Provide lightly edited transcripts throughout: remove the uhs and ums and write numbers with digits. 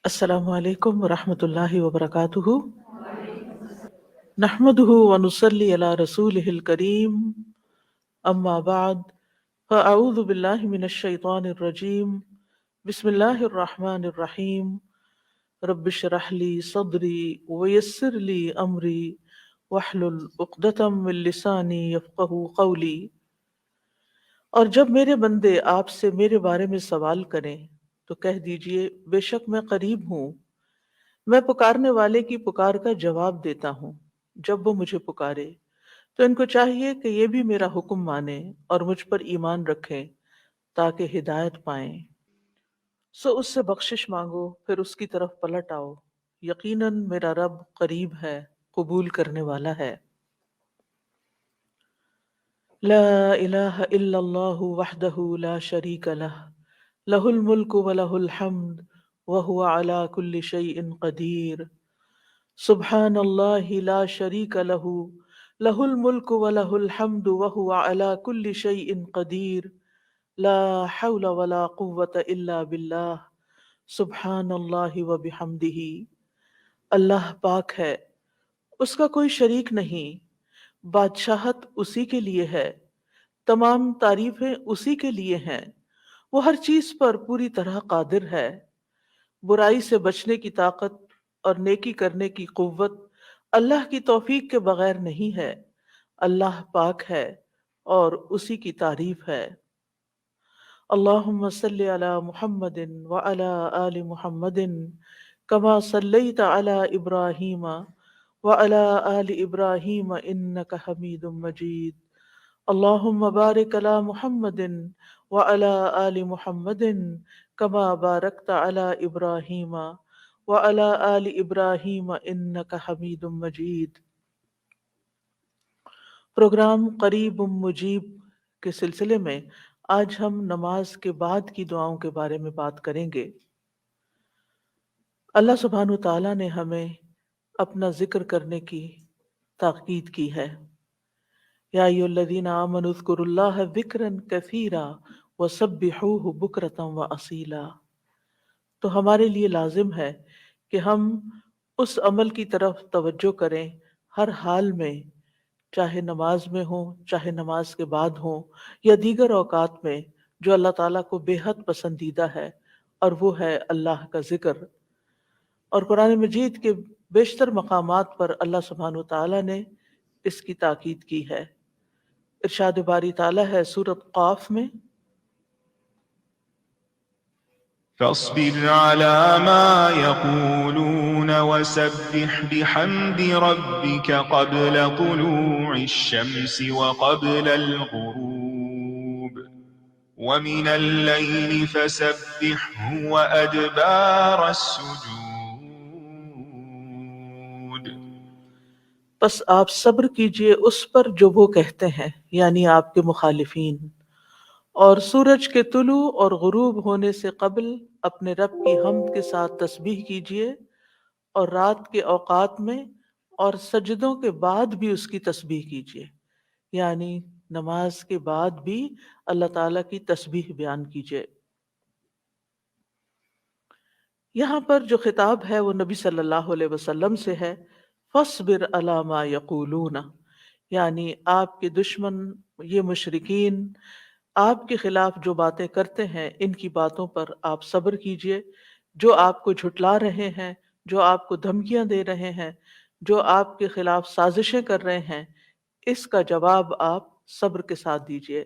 السلام علیکم ورحمۃ اللہ وبرکاتہ۔ نحمده ونصلی علی رسولہ الکریم، اما بعد فاعوذ باللہ من الشیطان الرجیم، بسم اللہ الرحمن الرحیم۔ رب اشرح لی صدری ویسر لی امری واحلل عقدۃ من لسانی یفقہوا قولی۔ اور جب میرے بندے آپ سے میرے بارے میں سوال کریں تو کہہ دیجئے بے شک میں قریب ہوں، میں پکارنے والے کی پکار کا جواب دیتا ہوں جب وہ مجھے پکارے۔ تو ان کو چاہیے کہ یہ بھی میرا حکم مانیں اور مجھ پر ایمان رکھیں تاکہ ہدایت پائیں۔ سو اس سے بخشش مانگو، پھر اس کی طرف پلٹ آؤ، یقیناً میرا رب قریب ہے، قبول کرنے والا ہے۔ لا الہ الا اللہ وحدہ لا شریک لہ، لہ الملک ولہ الحمد وہو علی کل شیء قدیر۔ سبحان اللہ لا شریک لہ، لہ الملک ولہ الحمد وہو علی کل شیء قدیر۔ لا حول ولا قوة الا باللہ، سبحان اللہ وبحمدہ۔ اللہ پاک ہے، اس کا کوئی شریک نہیں، بادشاہت اسی کے لیے ہے، تمام تعریفیں اسی کے لیے ہیں، وہ ہر چیز پر پوری طرح قادر ہے۔ برائی سے بچنے کی طاقت اور نیکی کرنے کی قوت اللہ کی توفیق کے بغیر نہیں ہے۔ اللہ پاک ہے اور اسی کی تعریف ہے۔ اللہم صلی علی محمد وعلی آل محمد کما صلیت علی ابراہیم وعلی آل ابراہیم انک حمید مجید۔ اللہم بارک علی محمد وعلی آل محمد کما بارکت علی ابراہیم وعلی آل ابراہیم انک حمید مجید۔ پروگرام قریب مجیب کے سلسلے میں آج ہم نماز کے بعد کی دعاؤں کے بارے میں بات کریں گے۔ اللہ سبحانہ تعالیٰ نے ہمیں اپنا ذکر کرنے کی تاکید کی ہے۔ یا ایھا الذین آمنوا اذکروا اللہ ذکرا کثیرا وسبحوہ بکرۃ واصیلا۔ تو ہمارے لیے لازم ہے کہ ہم اس عمل کی طرف توجہ کریں ہر حال میں، چاہے نماز میں ہوں، چاہے نماز کے بعد ہوں، یا دیگر اوقات میں، جو اللہ تعالیٰ کو بے حد پسندیدہ ہے، اور وہ ہے اللہ کا ذکر۔ اور قرآن مجید کے بیشتر مقامات پر اللہ سبحانہ تعالیٰ نے اس کی تاکید کی ہے۔ ارشاد باری تعالیٰ ہے سورۃ قاف میں، فاصبر على ما يقولون وسبح بحمد ربك قبل طلوع الشمس وقبل الغروب ومن الليل فسبحه وأدبار السجود۔ پس آپ صبر کیجئے اس پر جو وہ کہتے ہیں، یعنی آپ کے مخالفین، اور سورج کے طلوع اور غروب ہونے سے قبل اپنے رب کی حمد کے ساتھ تسبیح کیجئے، اور رات کے اوقات میں اور سجدوں کے بعد بھی اس کی تسبیح کیجئے، یعنی نماز کے بعد بھی اللہ تعالیٰ کی تسبیح بیان کیجئے۔ یہاں پر جو خطاب ہے وہ نبی صلی اللہ علیہ وسلم سے ہے۔ فاصبر علی ما یقولون، یعنی آپ کے دشمن، یہ مشرکین، آپ کے خلاف جو باتیں کرتے ہیں، ان کی باتوں پر آپ صبر کیجئے۔ جو آپ کو جھٹلا رہے ہیں، جو آپ کو دھمکیاں دے رہے ہیں، جو آپ کے خلاف سازشیں کر رہے ہیں، اس کا جواب آپ صبر کے ساتھ دیجئے،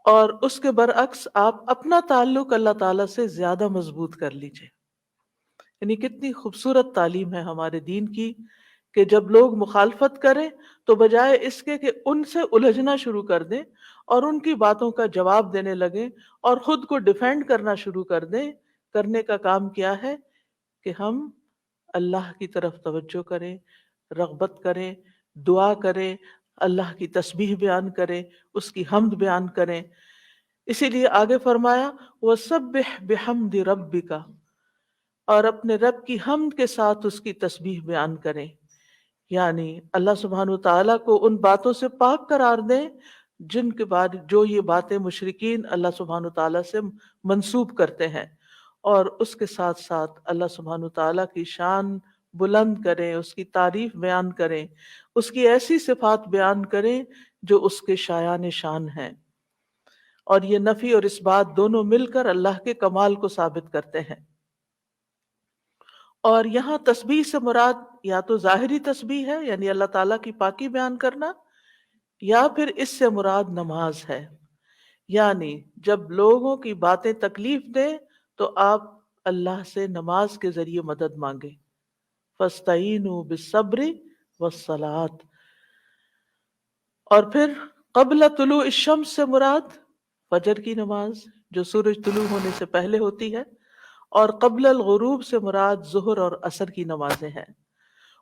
اور اس کے برعکس آپ اپنا تعلق اللہ تعالیٰ سے زیادہ مضبوط کر لیجئے۔ یعنی کتنی خوبصورت تعلیم ہے ہمارے دین کی کہ جب لوگ مخالفت کریں تو بجائے اس کے کہ ان سے الجھنا شروع کر دیں اور ان کی باتوں کا جواب دینے لگیں اور خود کو ڈیفینڈ کرنا شروع کر دیں، کرنے کا کام کیا ہے کہ ہم اللہ کی طرف توجہ کریں، رغبت کریں، دعا کریں، اللہ کی تسبیح بیان کریں، اس کی حمد بیان کریں۔ اسی لیے آگے فرمایا وَسَبِّحْ بِحَمْدِ رَبِّكَ، اور اپنے رب کی حمد کے ساتھ اس کی تسبیح بیان کریں، یعنی اللہ سبحانہ تعالیٰ کو ان باتوں سے پاک قرار دیں جن کے بعد جو یہ باتیں مشرکین اللہ سبحانہ تعالیٰ سے منسوب کرتے ہیں، اور اس کے ساتھ ساتھ اللہ سبحانہ تعالیٰ کی شان بلند کریں، اس کی تعریف بیان کریں، اس کی ایسی صفات بیان کریں جو اس کے شایان شان ہیں، اور یہ نفی اور اس بات دونوں مل کر اللہ کے کمال کو ثابت کرتے ہیں۔ اور یہاں تسبیح سے مراد یا تو ظاہری تسبیح ہے یعنی اللہ تعالیٰ کی پاکی بیان کرنا، یا پھر اس سے مراد نماز ہے، یعنی جب لوگوں کی باتیں تکلیف دیں تو آپ اللہ سے نماز کے ذریعے مدد مانگیں، فَاسْتَعِينُوا بِالصَّبْرِ وَالصَّلَاةِ۔ اور پھر قبل طلوع الشمس سے مراد فجر کی نماز جو سورج طلوع ہونے سے پہلے ہوتی ہے، اور قبل الغروب سے مراد ظہر اور عصر کی نمازیں ہیں۔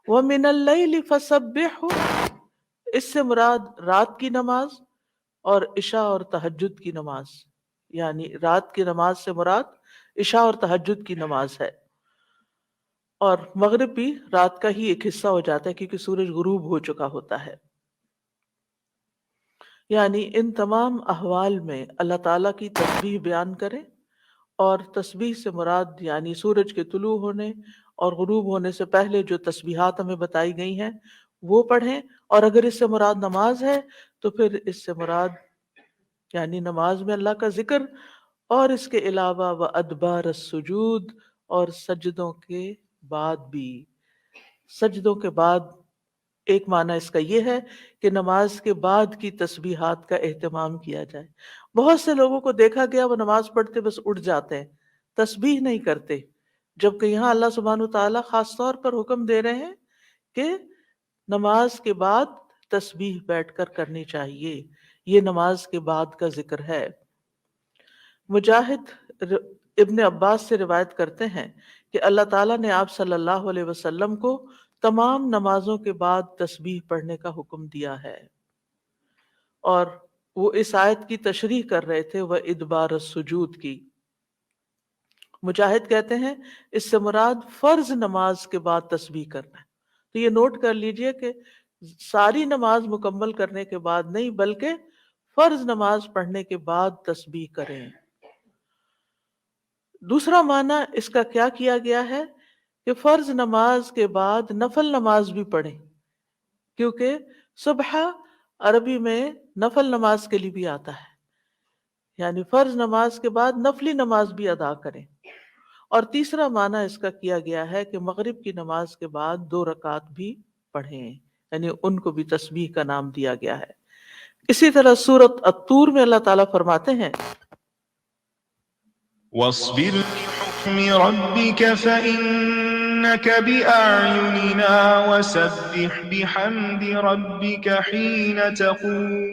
وَمِنَ اللَّيْلِ فَسَبِّحْهُ، اس سے مراد رات کی نماز اور عشاء اور تہجد کی نماز، یعنی رات کی نماز سے مراد عشاء اور تہجد کی نماز ہے، اور مغرب بھی رات کا ہی ایک حصہ ہو جاتا ہے کیونکہ سورج غروب ہو چکا ہوتا ہے۔ یعنی ان تمام احوال میں اللہ تعالیٰ کی تسبیح بیان کریں، اور تسبیح سے مراد یعنی سورج کے طلوع ہونے اور غروب ہونے سے پہلے جو تسبیحات ہمیں بتائی گئی ہیں وہ پڑھیں، اور اگر اس سے مراد نماز ہے تو پھر اس سے مراد یعنی نماز میں اللہ کا ذکر، اور اس کے علاوہ وَأَدْبَارَ السُّجُودِ، اور سجدوں کے بعد بھی۔ سجدوں کے بعد ایک معنی اس کا یہ ہے کہ نماز کے بعد کی تسبیحات کا اہتمام کیا جائے۔ بہت سے لوگوں کو دیکھا گیا وہ نماز پڑھتے بس اٹھ جاتے ہیں، تسبیح نہیں کرتے، جبکہ یہاں اللہ سبحانہ تعالیٰ خاص طور پر حکم دے رہے ہیں کہ نماز کے بعد تسبیح بیٹھ کر کرنی چاہیے، یہ نماز کے بعد کا ذکر ہے۔ مجاہد ابن عباس سے روایت کرتے ہیں کہ اللہ تعالیٰ نے آپ صلی اللہ علیہ وسلم کو تمام نمازوں کے بعد تسبیح پڑھنے کا حکم دیا ہے، اور وہ اس آیت کی تشریح کر رہے تھے وہ ادبار السجود کی۔ مجاہد کہتے ہیں اس سے مراد فرض نماز کے بعد تسبیح کرنا ہے۔ تو یہ نوٹ کر لیجئے کہ ساری نماز مکمل کرنے کے بعد نہیں بلکہ فرض نماز پڑھنے کے بعد تسبیح کریں۔ دوسرا معنی اس کا کیا کیا گیا ہے کہ فرض نماز کے بعد نفل نماز بھی پڑھیں، کیونکہ صبح عربی میں نفل نماز کے لیے بھی آتا ہے، یعنی فرض نماز کے بعد نفلی نماز بھی ادا کریں۔ اور تیسرا معنی اس کا کیا گیا ہے کہ مغرب کی نماز کے بعد 2 رکعت بھی پڑھیں، یعنی ان کو بھی تسبیح کا نام دیا گیا ہے۔ اسی طرح سورۃ الطور میں اللہ تعالیٰ فرماتے ہیں واصبر لحكم ربك فإنك بأعيننا وسبح بحمد ربك حين تقوم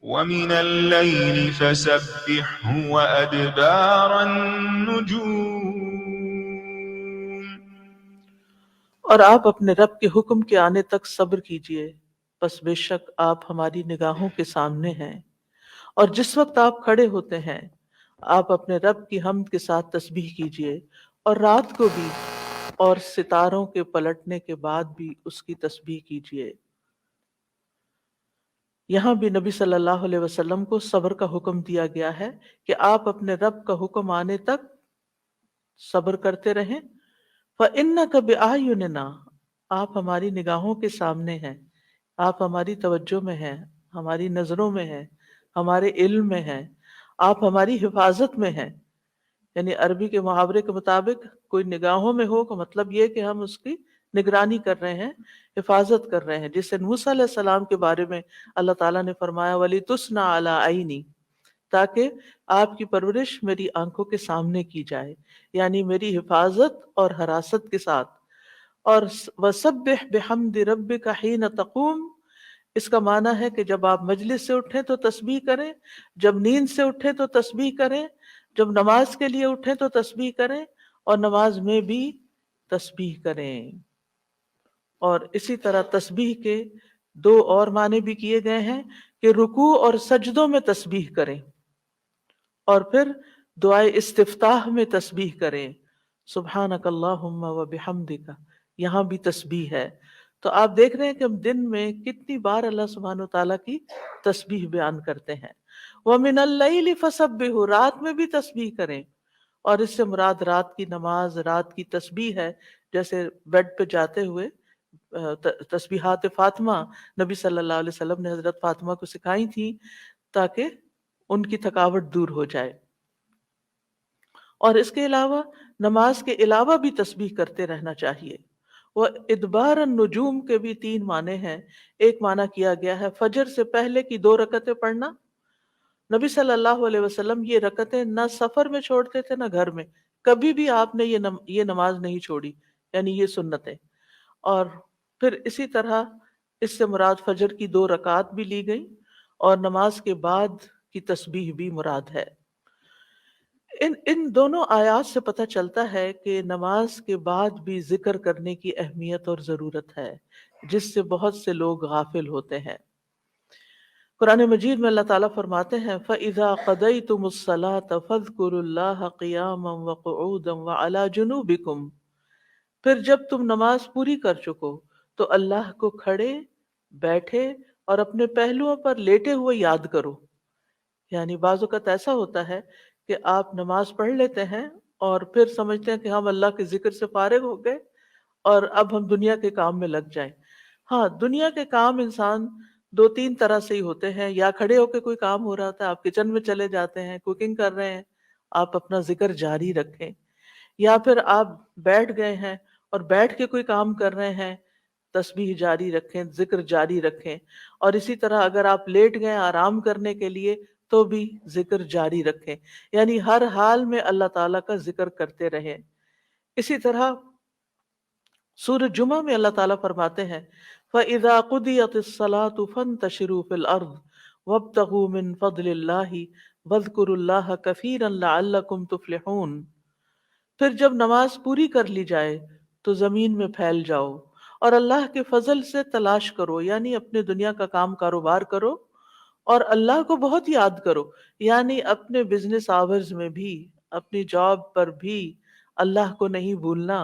ومن الليل فسبحه وأدبار النجوم۔ اور آپ اپنے رب کے حکم کے آنے تک صبر کیجئے، پس بے شک آپ ہماری نگاہوں کے سامنے ہیں، اور جس وقت آپ کھڑے ہوتے ہیں آپ اپنے رب کی حمد کے ساتھ تسبیح کیجئے، اور رات کو بھی اور ستاروں کے پلٹنے کے بعد بھی اس کی تسبیح کیجئے۔ یہاں بھی نبی صلی اللہ علیہ وسلم کو صبر کا حکم دیا گیا ہے کہ آپ اپنے رب کا حکم آنے تک صبر کرتے رہیں۔ فَإِنَّكَ بِأَعْيُنِنَا، آپ ہماری نگاہوں کے سامنے ہیں، آپ ہماری توجہ میں ہیں، ہماری نظروں میں ہیں، ہمارے علم میں ہیں، آپ ہماری حفاظت میں ہیں۔ یعنی عربی کے محاورے کے مطابق کوئی نگاہوں میں ہو کا مطلب یہ کہ ہم اس کی نگرانی کر رہے ہیں، حفاظت کر رہے ہیں، جس سے موسیٰ علیہ السلام کے بارے میں اللہ تعالیٰ نے فرمایا وَلِتُسْنَ عَلَىٰ عَيْنِي، تاکہ آپ کی پرورش میری آنکھوں کے سامنے کی جائے، یعنی میری حفاظت اور حراست کے ساتھ۔ اور وَسَبِّحْ بِحَمْدِ رَبِّكَ حِينَ تَقُومُ، اس کا معنی ہے کہ جب آپ مجلس سے اٹھیں تو تسبیح کریں، جب نیند سے اٹھیں تو تسبیح کریں، جب نماز کے لیے اٹھیں تو تسبیح کریں، اور نماز میں بھی تسبیح کریں۔ اور اسی طرح تسبیح کے 2 اور معنی بھی کیے گئے ہیں کہ رکوع اور سجدوں میں تسبیح کریں، اور پھر دعائے استفتاح میں تسبیح کریں، سبحانک اللہم و بحمدک، یہاں بھی تسبیح ہے۔ تو آپ دیکھ رہے ہیں کہ ہم دن میں کتنی بار اللہ سبحانہ وتعالیٰ کی تسبیح بیان کرتے ہیں۔ وَمِنَ اللَّيْلِ فَسَبِّحُ، رات میں بھی تسبیح کریں، اور اس سے مراد رات کی نماز، رات کی تسبیح ہے، جیسے بیڈ پہ جاتے ہوئے تسبیحات فاطمہ نبی صلی اللہ علیہ وسلم نے حضرت فاطمہ کو سکھائی تھی تاکہ ان کی تھکاوٹ دور ہو جائے۔ اور اس کے علاوہ نماز کے علاوہ بھی تسبیح کرتے رہنا چاہیے۔ وہ ادبار النجوم کے بھی 3 معنی ہیں۔ ایک معنی کیا گیا ہے فجر سے پہلے کی 2 رکعتیں پڑھنا۔ نبی صلی اللہ علیہ وسلم یہ رکعتیں نہ سفر میں چھوڑتے تھے نہ گھر میں، کبھی بھی آپ نے یہ نماز نہیں چھوڑی، یعنی یہ سنتیں۔ اور پھر اسی طرح اس سے مراد فجر کی 2 رکعات بھی لی گئی، اور نماز کے بعد کی تسبیح بھی مراد ہے۔ ان دونوں آیات سے پتہ چلتا ہے کہ نماز کے بعد بھی ذکر کرنے کی اہمیت اور ضرورت ہے، جس سے بہت سے لوگ غافل ہوتے ہیں۔ قرآن مجید میں اللہ تعالیٰ فرماتے ہیں فَإِذَا قَضَيْتُمُ الصَّلَاةَ فَاذْكُرُوا اللَّهَ قِيَامًا وَقُعُودًا وَعَلَى جُنُوبِكُمْ، پھر جب تم نماز پوری کر چکو تو اللہ کو کھڑے، بیٹھے اور اپنے پہلوؤں پر لیٹے ہوئے یاد کرو۔ یعنی بعض اوقات ایسا ہوتا ہے کہ آپ نماز پڑھ لیتے ہیں اور پھر سمجھتے ہیں کہ ہم اللہ کے ذکر سے فارغ ہو گئے اور اب ہم دنیا کے کام میں لگ جائیں۔ ہاں، دنیا کے کام انسان 2-3 طرح سے ہی ہوتے ہیں، یا کھڑے ہو کے کوئی کام ہو رہا ہوتا ہے، آپ کچن میں چلے جاتے ہیں، کوکنگ کر رہے ہیں، آپ اپنا ذکر جاری رکھیں، یا پھر آپ بیٹھ گئے ہیں اور بیٹھ کے کوئی کام کر رہے ہیں، تسبیح جاری رکھیں، ذکر جاری رکھیں۔ اور اسی طرح اگر آپ لیٹ گئے آرام کرنے کے لیے تو بھی ذکر جاری رکھیں، یعنی ہر حال میں اللہ تعالیٰ کا ذکر کرتے رہیں۔ اسی طرح سورہ جمعہ میں اللہ تعالیٰ فرماتے ہیں فَإِذَا قُضِيَتِ الصَّلَاةُ فَانتَشِرُوا فِي الْأَرْضِ وَابْتَغُوا مِن فَضْلِ اللَّهِ وَاذْكُرُوا اللَّهَ كَثِيرًا لَعَلَّكُمْ تُفْلِحُونَ، پھر جب نماز پوری کر لی جائے تو زمین میں پھیل جاؤ اور اللہ کے فضل سے تلاش کرو، یعنی اپنے دنیا کا کام کاروبار کرو اور اللہ کو بہت یاد کرو، یعنی اپنے بزنس آورز میں بھی، اپنی جاب پر بھی اللہ کو نہیں بھولنا۔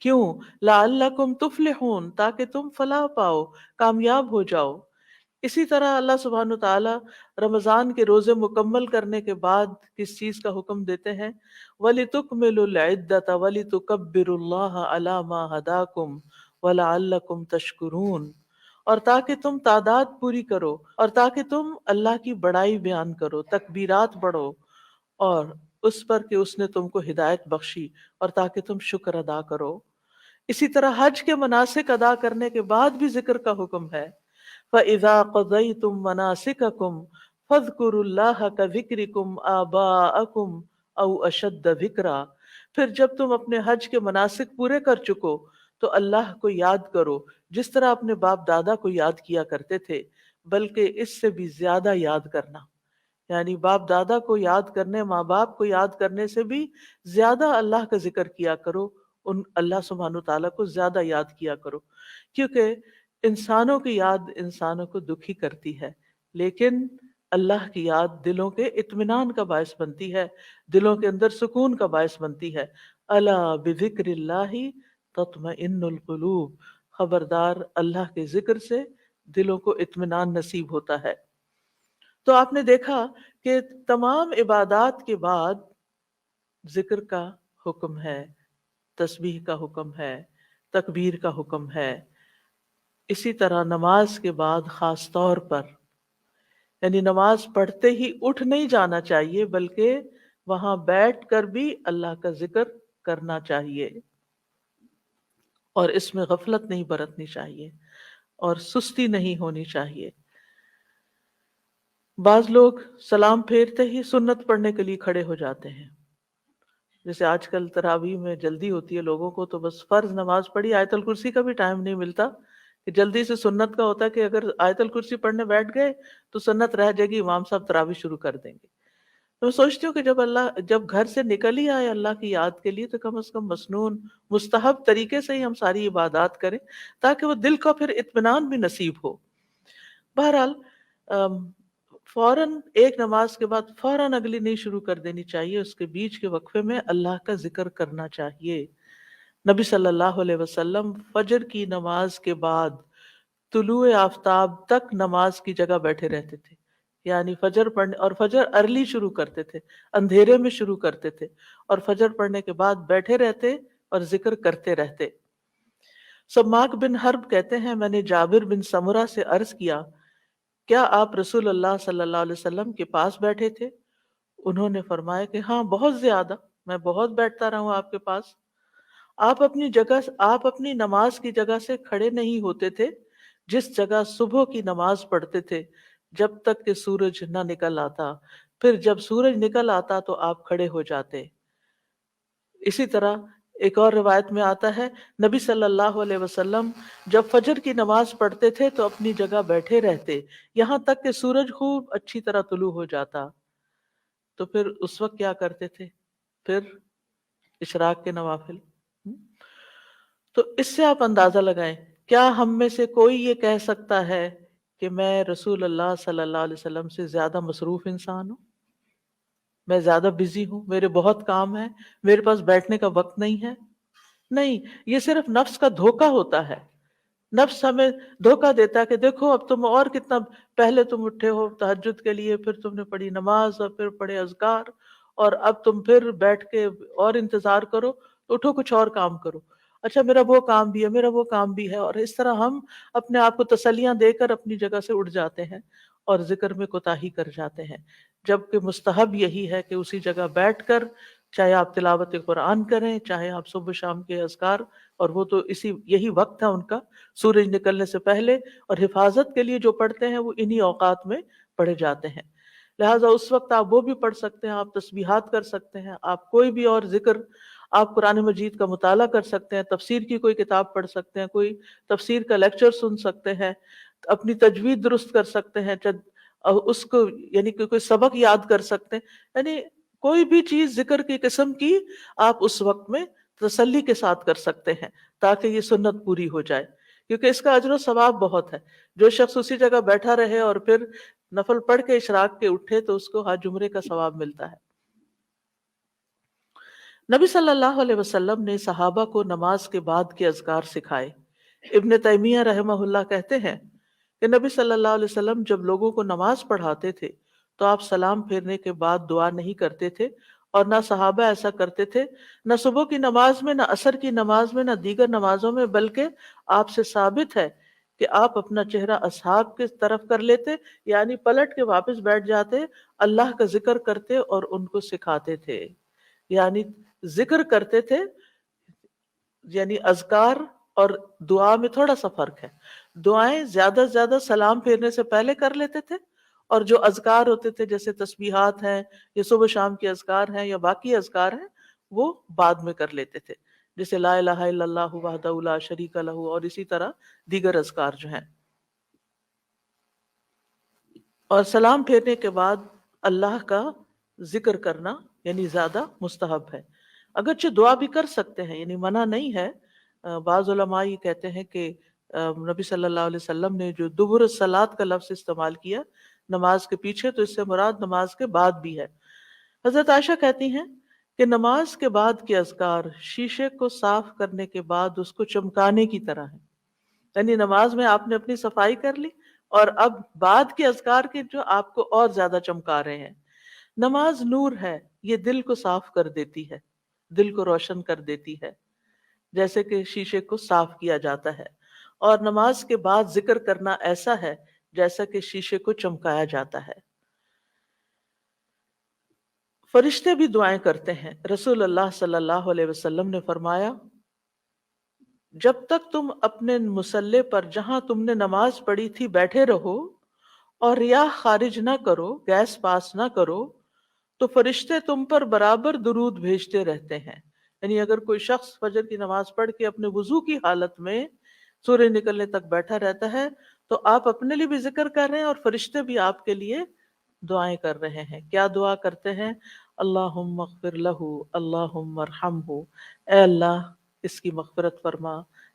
کیوں؟ لعلکم تفلحون، تاکہ تم فلاح پاؤ، کامیاب ہو جاؤ۔ اسی طرح اللہ سبحانہ تعالیٰ رمضان کے روزے مکمل کرنے کے بعد کس چیز کا حکم دیتے ہیں؟ وَلِتُكْمِلُوا الْعِدَّةَ وَلِتُكَبِّرُوا اللَّهَ عَلَى مَا هَدَاكُمْ وَلَعَلَّكُمْ تَشْكُرُونَ، اور تاکہ تم تعداد پوری کرو اور تاکہ تم اللہ کی بڑائی بیان کرو، تکبیرات پڑھو، اور اس پر کہ اس نے تم کو ہدایت بخشی، اور تاکہ تم شکر ادا کرو۔ اسی طرح حج کے مناسک ادا کرنے کے بعد بھی ذکر کا حکم ہے فَإِذَا قَضَيْتُم مَّنَاسِكَكُمْ فَاذْكُرُوا اللَّهَ كَذِكْرِكُمْ آبَاءَكُمْ أَوْ أَشَدَّ ذِكْرًا، پھر جب تم اپنے حج کے مناسک پورے کر چکو تو اللہ کو یاد کرو جس طرح اپنے باپ دادا کو یاد کیا کرتے تھے، بلکہ اس سے بھی زیادہ یاد کرنا۔ یعنی باپ دادا کو یاد کرنے، ماں باپ کو یاد کرنے سے بھی زیادہ اللہ کا ذکر کیا کرو، ان اللہ سبحانہ تعالیٰ کو زیادہ یاد کیا کرو، کیونکہ انسانوں کی یاد انسانوں کو دکھی کرتی ہے، لیکن اللہ کی یاد دلوں کے اطمینان کا باعث بنتی ہے، دلوں کے اندر سکون کا باعث بنتی ہے۔ الا بذکر اللہ تطمئن القلوب، خبردار اللہ کے ذکر سے دلوں کو اطمینان نصیب ہوتا ہے۔ تو آپ نے دیکھا کہ تمام عبادات کے بعد ذکر کا حکم ہے، تسبیح کا حکم ہے، تکبیر کا حکم ہے۔ اسی طرح نماز کے بعد خاص طور پر، یعنی نماز پڑھتے ہی اٹھ نہیں جانا چاہیے، بلکہ وہاں بیٹھ کر بھی اللہ کا ذکر کرنا چاہیے، اور اس میں غفلت نہیں برتنی چاہیے اور سستی نہیں ہونی چاہیے۔ بعض لوگ سلام پھیرتے ہی سنت پڑھنے کے لیے کھڑے ہو جاتے ہیں، جیسے آج کل تراویح میں جلدی ہوتی ہے لوگوں کو، تو بس فرض نماز پڑھی، آیت الکرسی کا بھی ٹائم نہیں ملتا کہ جلدی سے سنت کا ہوتا ہے کہ اگر آیت الکرسی پڑھنے بیٹھ گئے تو سنت رہ جائے گی، امام صاحب تراویح شروع کر دیں گے۔ تو میں سوچتی ہوں کہ جب گھر سے نکل ہی آئے اللہ کی یاد کے لیے تو کم از کم مسنون مستحب طریقے سے ہی ہم ساری عبادات کریں، تاکہ وہ دل کو پھر اطمینان بھی نصیب ہو۔ بہرحال فوراً ایک نماز کے بعد فوراً اگلی نہیں شروع کر دینی چاہیے، اس کے بیچ کے وقفے میں اللہ کا ذکر کرنا چاہیے۔ نبی صلی اللہ علیہ وسلم فجر کی نماز کے بعد طلوع آفتاب تک نماز کی جگہ بیٹھے رہتے تھے، یعنی فجر پڑھنے، اور فجر ارلی شروع کرتے تھے، اندھیرے میں شروع کرتے تھے، اور فجر پڑھنے کے بعد بیٹھے رہتے اور ذکر کرتے رہتے۔ سماک بن حرب کہتے ہیں میں نے جابر بن سمرہ سے عرض کیا کیا آپ رسول اللہ صلی اللہ علیہ وسلم کے پاس بیٹھے تھے؟ انہوں نے فرمایا کہ ہاں بہت زیادہ، میں بہت بیٹھتا رہا ہوں آپ کے پاس۔ آپ اپنی نماز کی جگہ سے کھڑے نہیں ہوتے تھے جس جگہ صبح کی نماز پڑھتے تھے جب تک کہ سورج نہ نکل آتا، پھر جب سورج نکل آتا تو آپ کھڑے ہو جاتے۔ اسی طرح ایک اور روایت میں آتا ہے نبی صلی اللہ علیہ وسلم جب فجر کی نماز پڑھتے تھے تو اپنی جگہ بیٹھے رہتے یہاں تک کہ سورج خوب اچھی طرح طلوع ہو جاتا، تو پھر اس وقت کیا کرتے تھے؟ پھر اشراق کے نوافل۔ تو اس سے آپ اندازہ لگائیں، کیا ہم میں سے کوئی یہ کہہ سکتا ہے کہ میں رسول اللہ صلی اللہ علیہ وسلم سے زیادہ مصروف انسان ہوں، میں زیادہ بزی ہوں، میرے بہت کام ہیں، میرے پاس بیٹھنے کا وقت نہیں ہے؟ نہیں، یہ صرف نفس کا دھوکہ ہوتا ہے۔ نفس ہمیں دھوکہ دیتا ہے کہ دیکھو اب تم اور کتنا پہلے تم اٹھے ہو تہجد کے لیے، پھر تم نے پڑھی نماز اور پھر پڑھے اذکار، اور اب تم پھر بیٹھ کے اور انتظار کرو، اٹھو کچھ اور کام کرو، اچھا میرا وہ کام بھی ہے، میرا وہ کام بھی ہے، اور اس طرح ہم اپنے آپ کو تسلیاں دے کر اپنی جگہ سے اٹھ جاتے ہیں اور ذکر میں کوتاہی کر جاتے ہیں، جبکہ مستحب یہی ہے کہ اسی جگہ بیٹھ کر چاہے آپ تلاوت قرآن کریں، چاہے آپ صبح شام کے اذکار، اور وہ تو یہی وقت ہے ان کا سورج نکلنے سے پہلے، اور حفاظت کے لیے جو پڑھتے ہیں وہ انہی اوقات میں پڑھے جاتے ہیں، لہٰذا اس وقت آپ وہ بھی پڑھ سکتے ہیں، آپ تسبیحات کر سکتے ہیں، آپ کوئی بھی اور ذکر، آپ قرآن مجید کا مطالعہ کر سکتے ہیں، تفسیر کی کوئی کتاب پڑھ سکتے ہیں، کوئی تفسیر کا لیکچر سن سکتے ہیں، اپنی تجوید درست کر سکتے ہیں، اس کو یعنی کہ کوئی سبق یاد کر سکتے ہیں، یعنی کوئی بھی چیز ذکر کی قسم کی آپ اس وقت میں تسلی کے ساتھ کر سکتے ہیں تاکہ یہ سنت پوری ہو جائے، کیونکہ اس کا اجر و ثواب بہت ہے۔ جو شخص اسی جگہ بیٹھا رہے اور پھر نفل پڑھ کے اشراق کے اٹھے تو اس کو حج عمرے کا ثواب ملتا ہے۔ نبی صلی اللہ علیہ وسلم نے صحابہ کو نماز کے بعد کے اذکار سکھائے۔ ابن تیمیہ رحمہ اللہ کہتے ہیں کہ نبی صلی اللہ علیہ وسلم جب لوگوں کو نماز پڑھاتے تھے تو آپ سلام پھیرنے کے بعد دعا نہیں کرتے تھے، اور نہ صحابہ ایسا کرتے تھے، نہ صبح کی نماز میں، نہ عصر کی نماز میں، نہ دیگر نمازوں میں، بلکہ آپ سے ثابت ہے کہ آپ اپنا چہرہ اصحاب کی طرف کر لیتے، یعنی پلٹ کے واپس بیٹھ جاتے، اللہ کا ذکر کرتے اور ان کو سکھاتے تھے، یعنی ذکر کرتے تھے، یعنی اذکار اور دعا میں تھوڑا سا فرق ہے۔ دعائیں زیادہ سے زیادہ سلام پھیرنے سے پہلے کر لیتے تھے، اور جو اذکار ہوتے تھے جیسے تسبیحات ہیں یا صبح شام کے اذکار ہیں یا باقی اذکار ہیں وہ بعد میں کر لیتے تھے، جیسے لا الہ الا اللہ وحدہ لا شریک لہ، اور اسی طرح دیگر اذکار جو ہیں۔ اور سلام پھیرنے کے بعد اللہ کا ذکر کرنا یعنی زیادہ مستحب ہے، اگرچہ دعا بھی کر سکتے ہیں، یعنی منع نہیں ہے۔ بعض علماء یہ کہتے ہیں کہ نبی صلی اللہ علیہ وسلم نے جو دبر الصلاۃ کا لفظ استعمال کیا نماز کے پیچھے، تو اس سے مراد نماز کے بعد بھی ہے۔ حضرت عائشہ کہتی ہیں کہ نماز کے بعد کے اذکار شیشے کو صاف کرنے کے بعد اس کو چمکانے کی طرح ہے، یعنی نماز میں آپ نے اپنی صفائی کر لی اور اب بعد کے اذکار کے جو آپ کو اور زیادہ چمکا رہے ہیں۔ نماز نور ہے، یہ دل کو صاف کر دیتی ہے، دل کو روشن کر دیتی ہے، جیسے کہ شیشے کو صاف کیا جاتا ہے، اور نماز کے بعد ذکر کرنا ایسا ہے جیسا کہ شیشے کو چمکایا جاتا ہے۔ فرشتے بھی دعائیں کرتے ہیں۔ رسول اللہ صلی اللہ علیہ وسلم نے فرمایا جب تک تم اپنے مصلے پر جہاں تم نے نماز پڑھی تھی بیٹھے رہو اور ریاح خارج نہ کرو، گیس پاس نہ کرو، تو فرشتے تم پر برابر درود بھیجتے رہتے ہیں۔ یعنی اگر کوئی شخص فجر کی نماز پڑھ کے اپنے وضو کی حالت میں سورج نکلنے تک بیٹھا رہتا ہے تو آپ اپنے لیے بھی ذکر کر رہے ہیں اور فرشتے بھی آپ کے لیے دعائیں کر رہے ہیں۔ کیا دعا کرتے ہیں؟ اللہم اغفر لہ، اللہم ارحمہ، اے اللہ اس کی مغفرت فرما،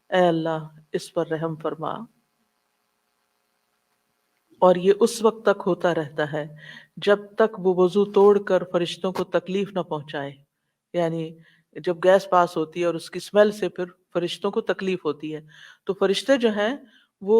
اے اللہ اس پر رحم فرما۔ اور یہ اس وقت تک ہوتا رہتا ہے جب تک وہ وضو توڑ کر فرشتوں کو تکلیف نہ پہنچائے، یعنی جب گیس پاس ہوتی ہے اور اس کی اسمیل سے پھر فرشتوں کو تکلیف ہوتی ہے تو فرشتے جو ہیں وہ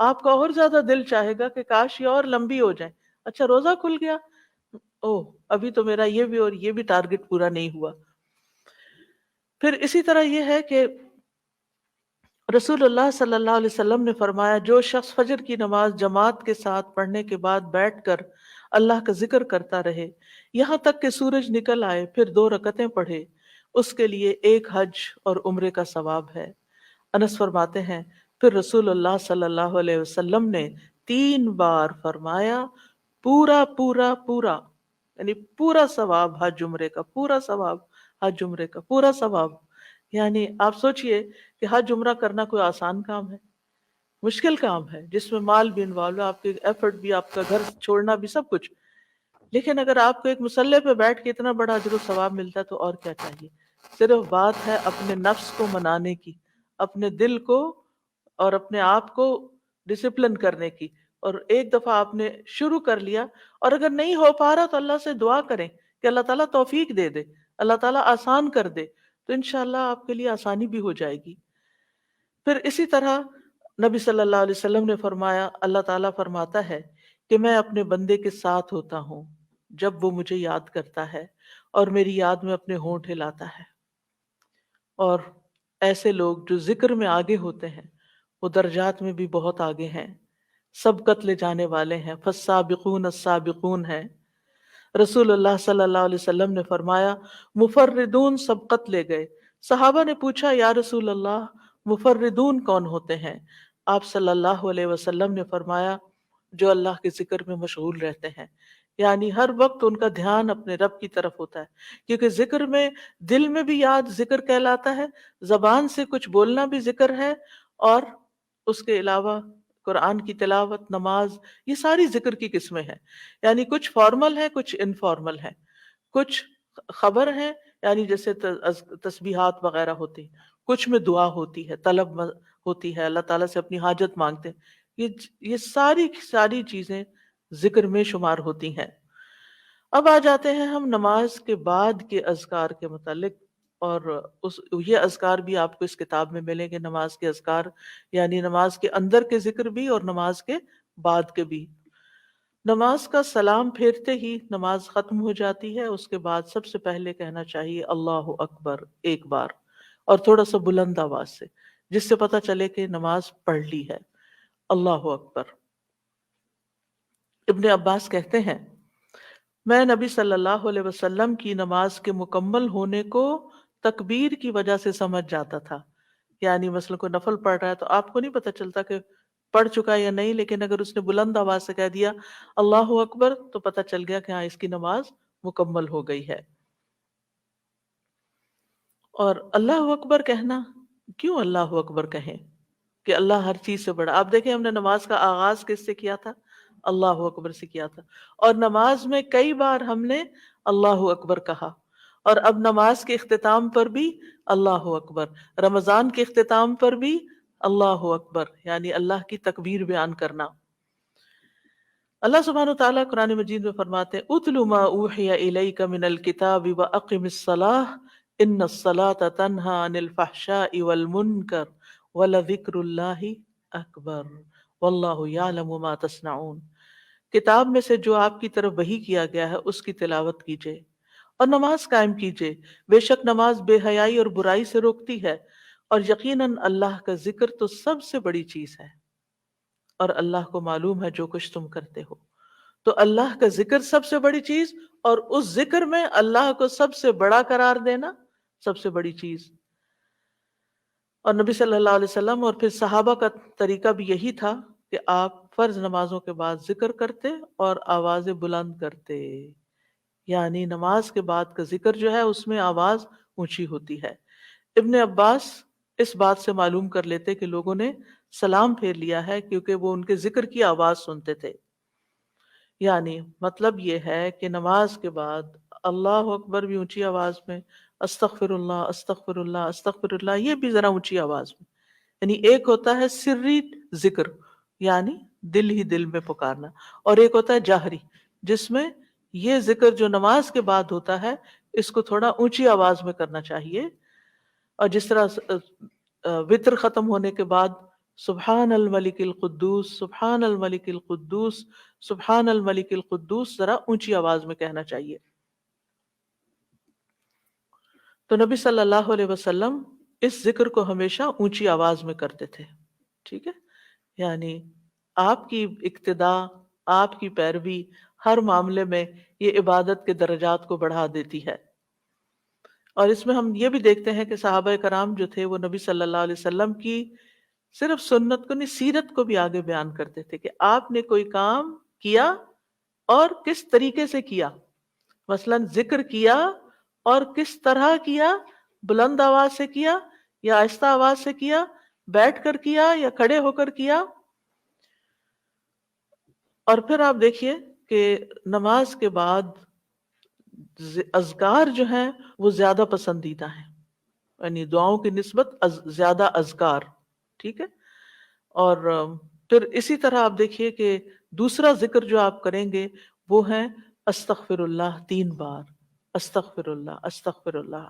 آپ کا اور زیادہ دل چاہے گا کہ کاش یہ اور لمبی ہو جائے. اچھا روزہ کھل گیا، اوہ ابھی تو میرا یہ بھی اور یہ بھی ٹارگٹ پورا نہیں ہوا. پھر اسی طرح یہ ہے کہ رسول اللہ صلی اللہ علیہ وسلم نے فرمایا جو شخص فجر کی نماز جماعت کے ساتھ پڑھنے کے بعد بیٹھ کر اللہ کا ذکر کرتا رہے یہاں تک کہ سورج نکل آئے پھر 2 رکعتیں پڑھے، اس کے لیے ایک حج اور عمرے کا ثواب ہے. انس فرماتے ہیں پھر رسول اللہ صلی اللہ علیہ وسلم نے 3 بار فرمایا پورا پورا پورا، یعنی پورا ثواب حج عمرے کا، پورا ثواب حج عمرے کا، پورا ثواب. یعنی آپ سوچئے کہ حج عمرہ کرنا کوئی آسان کام ہے؟ مشکل کام ہے جس میں مال بھی انوالو ہے، آپ کے ایفرٹ بھی، آپ کا گھر چھوڑنا بھی، سب کچھ. لیکن اگر آپ کو ایک مصلے پہ بیٹھ کے اتنا بڑا اجر و ثواب ملتا ہے تو اور کیا چاہیے. صرف بات ہے اپنے نفس کو منانے کی، اپنے دل کو اور اپنے آپ کو ڈسپلن کرنے کی. اور ایک دفعہ آپ نے شروع کر لیا اور اگر نہیں ہو پا رہا تو اللہ سے دعا کریں کہ اللہ تعالیٰ توفیق دے دے، اللہ تعالیٰ آسان کر دے، تو انشاءاللہ آپ کے لیے آسانی بھی ہو جائے گی. پھر اسی طرح نبی صلی اللہ علیہ وسلم نے فرمایا اللہ تعالیٰ فرماتا ہے کہ میں اپنے بندے کے ساتھ ہوتا ہوں جب وہ مجھے یاد کرتا ہے اور میری یاد میں اپنے ہونٹ ہلاتا ہے. اور ایسے لوگ جو ذکر میں آگے ہوتے ہیں وہ درجات میں بھی بہت آگے ہیں، سبقت لے جانے والے ہیں، فالسابقون السابقون ہیں. رسول اللہ صلی اللہ علیہ وسلم نے فرمایا مفردون سبقت لے گئے. صحابہ نے پوچھا یا رسول اللہ مفردون کون ہوتے ہیں؟ آپ صلی اللہ علیہ وسلم نے فرمایا جو اللہ کے ذکر میں مشغول رہتے ہیں، یعنی ہر وقت ان کا دھیان اپنے رب کی طرف ہوتا ہے، کیونکہ ذکر میں دل میں بھی یاد ذکر کہلاتا ہے، زبان سے کچھ بولنا بھی ذکر ہے، اور اس کے علاوہ قرآن کی تلاوت، نماز، یہ ساری ذکر کی قسمیں ہیں. یعنی کچھ فارمل ہے، کچھ انفارمل ہے، کچھ خبر ہے یعنی جیسے تسبیحات وغیرہ ہوتی، کچھ میں دعا ہوتی ہے، طلب ہوتی ہے، اللہ تعالیٰ سے اپنی حاجت مانگتے ہیں. یہ ساری ساری چیزیں ذکر میں شمار ہوتی ہیں. اب آ جاتے ہیں ہم نماز کے بعد کے اذکار کے متعلق، اور یہ اذکار بھی آپ کو اس کتاب میں ملیں گے، نماز کے اذکار، یعنی نماز کے اندر کے ذکر بھی اور نماز کے بعد کے بھی. نماز کا سلام پھیرتے ہی نماز ختم ہو جاتی ہے، اس کے بعد سب سے پہلے کہنا چاہیے اللہ اکبر ایک بار، اور تھوڑا سا بلند آواز سے، جس سے پتہ چلے کہ نماز پڑھ لی ہے. اللہ اکبر. ابن عباس کہتے ہیں میں نبی صلی اللہ علیہ وسلم کی نماز کے مکمل ہونے کو تکبیر کی وجہ سے سمجھ جاتا تھا. یعنی مثلا کوئی نفل پڑھ رہا ہے تو آپ کو نہیں پتہ چلتا کہ پڑھ چکا یا نہیں، لیکن اگر اس نے بلند آواز سے کہہ دیا اللہ اکبر تو پتہ چل گیا کہ ہاں اس کی نماز مکمل ہو گئی ہے. اور اللہ اکبر کہنا، کیوں اللہ اکبر کہیں کہ اللہ ہر چیز سے بڑا؟ آپ دیکھیں ہم نے نماز کا آغاز کس سے کیا تھا؟ اللہ اکبر سے کیا تھا، اور نماز میں کئی بار ہم نے اللہ اکبر کہا، اور اب نماز کے اختتام پر بھی اللہ اکبر، رمضان کے اختتام پر بھی اللہ اکبر، یعنی اللہ کی تکبیر بیان کرنا. اللہ سبحانہ وتعالیٰ قرآن مجید میں فرماتے ہیں اتل ما اوحی الیک من الکتاب واقم الصلاۃ ان الصلاۃ تنہی عن الفحشاء والمنکر ولذکر اللہ اکبر واللہ یعلم ما تصنعون. کتاب میں سے جو آپ کی طرف وحی کیا گیا ہے اس کی تلاوت کیجئے اور نماز قائم کیجئے، بے شک نماز بے حیائی اور برائی سے روکتی ہے، اور یقیناً اللہ کا ذکر تو سب سے بڑی چیز ہے، اور اللہ کو معلوم ہے جو کچھ تم کرتے ہو. تو اللہ کا ذکر سب سے بڑی چیز، اور اس ذکر میں اللہ کو سب سے بڑا قرار دینا سب سے بڑی چیز. اور نبی صلی اللہ علیہ وسلم اور پھر صحابہ کا طریقہ بھی یہی تھا کہ آپ فرض نمازوں کے بعد ذکر کرتے اور آوازیں بلند کرتے، یعنی نماز کے بعد کا ذکر جو ہے اس میں آواز اونچی ہوتی ہے. ابن عباس اس بات سے معلوم کر لیتے کہ لوگوں نے سلام پھیر لیا ہے کیونکہ وہ ان کے ذکر کی آواز سنتے تھے. یعنی مطلب یہ ہے کہ نماز کے بعد اللہ اکبر بھی اونچی آواز میں، استغفر اللہ استغفر اللہ استغفر اللہ یہ بھی ذرا اونچی آواز میں. یعنی ایک ہوتا ہے سری ذکر، یعنی دل ہی دل میں پکارنا، اور ایک ہوتا ہے جاہری، جس میں یہ ذکر جو نماز کے بعد ہوتا ہے اس کو تھوڑا اونچی آواز میں کرنا چاہیے. اور جس طرح وطر ختم ہونے کے بعد سبحان الملک القدوس، سبحان الملک القدوس، سبحان الملک القدوس ذرا اونچی آواز میں کہنا چاہیے۔ تو نبی صلی اللہ علیہ وسلم اس ذکر کو ہمیشہ اونچی آواز میں کرتے تھے، ٹھیک ہے؟ یعنی آپ کی اقتداء، آپ کی پیروی ہر معاملے میں یہ عبادت کے درجات کو بڑھا دیتی ہے۔ اور اس میں ہم یہ بھی دیکھتے ہیں کہ صحابہ کرام جو تھے وہ نبی صلی اللہ علیہ وسلم کی صرف سنت کو نہیں، سیرت کو بھی آگے بیان کرتے تھے کہ آپ نے کوئی کام کیا اور کس طریقے سے کیا، مثلا ذکر کیا اور کس طرح کیا، بلند آواز سے کیا یا آہستہ آواز سے کیا، بیٹھ کر کیا یا کھڑے ہو کر کیا۔ اور پھر آپ دیکھیے کہ نماز کے بعد اذکار جو ہیں وہ زیادہ پسندیدہ ہیں، یعنی دعاؤں کی نسبت زیادہ اذکار، ٹھیک ہے؟ اور پھر اسی طرح آپ دیکھیے کہ دوسرا ذکر جو آپ کریں گے وہ ہے استغفر اللہ 3 بار، استغفر اللہ، استغفر اللہ۔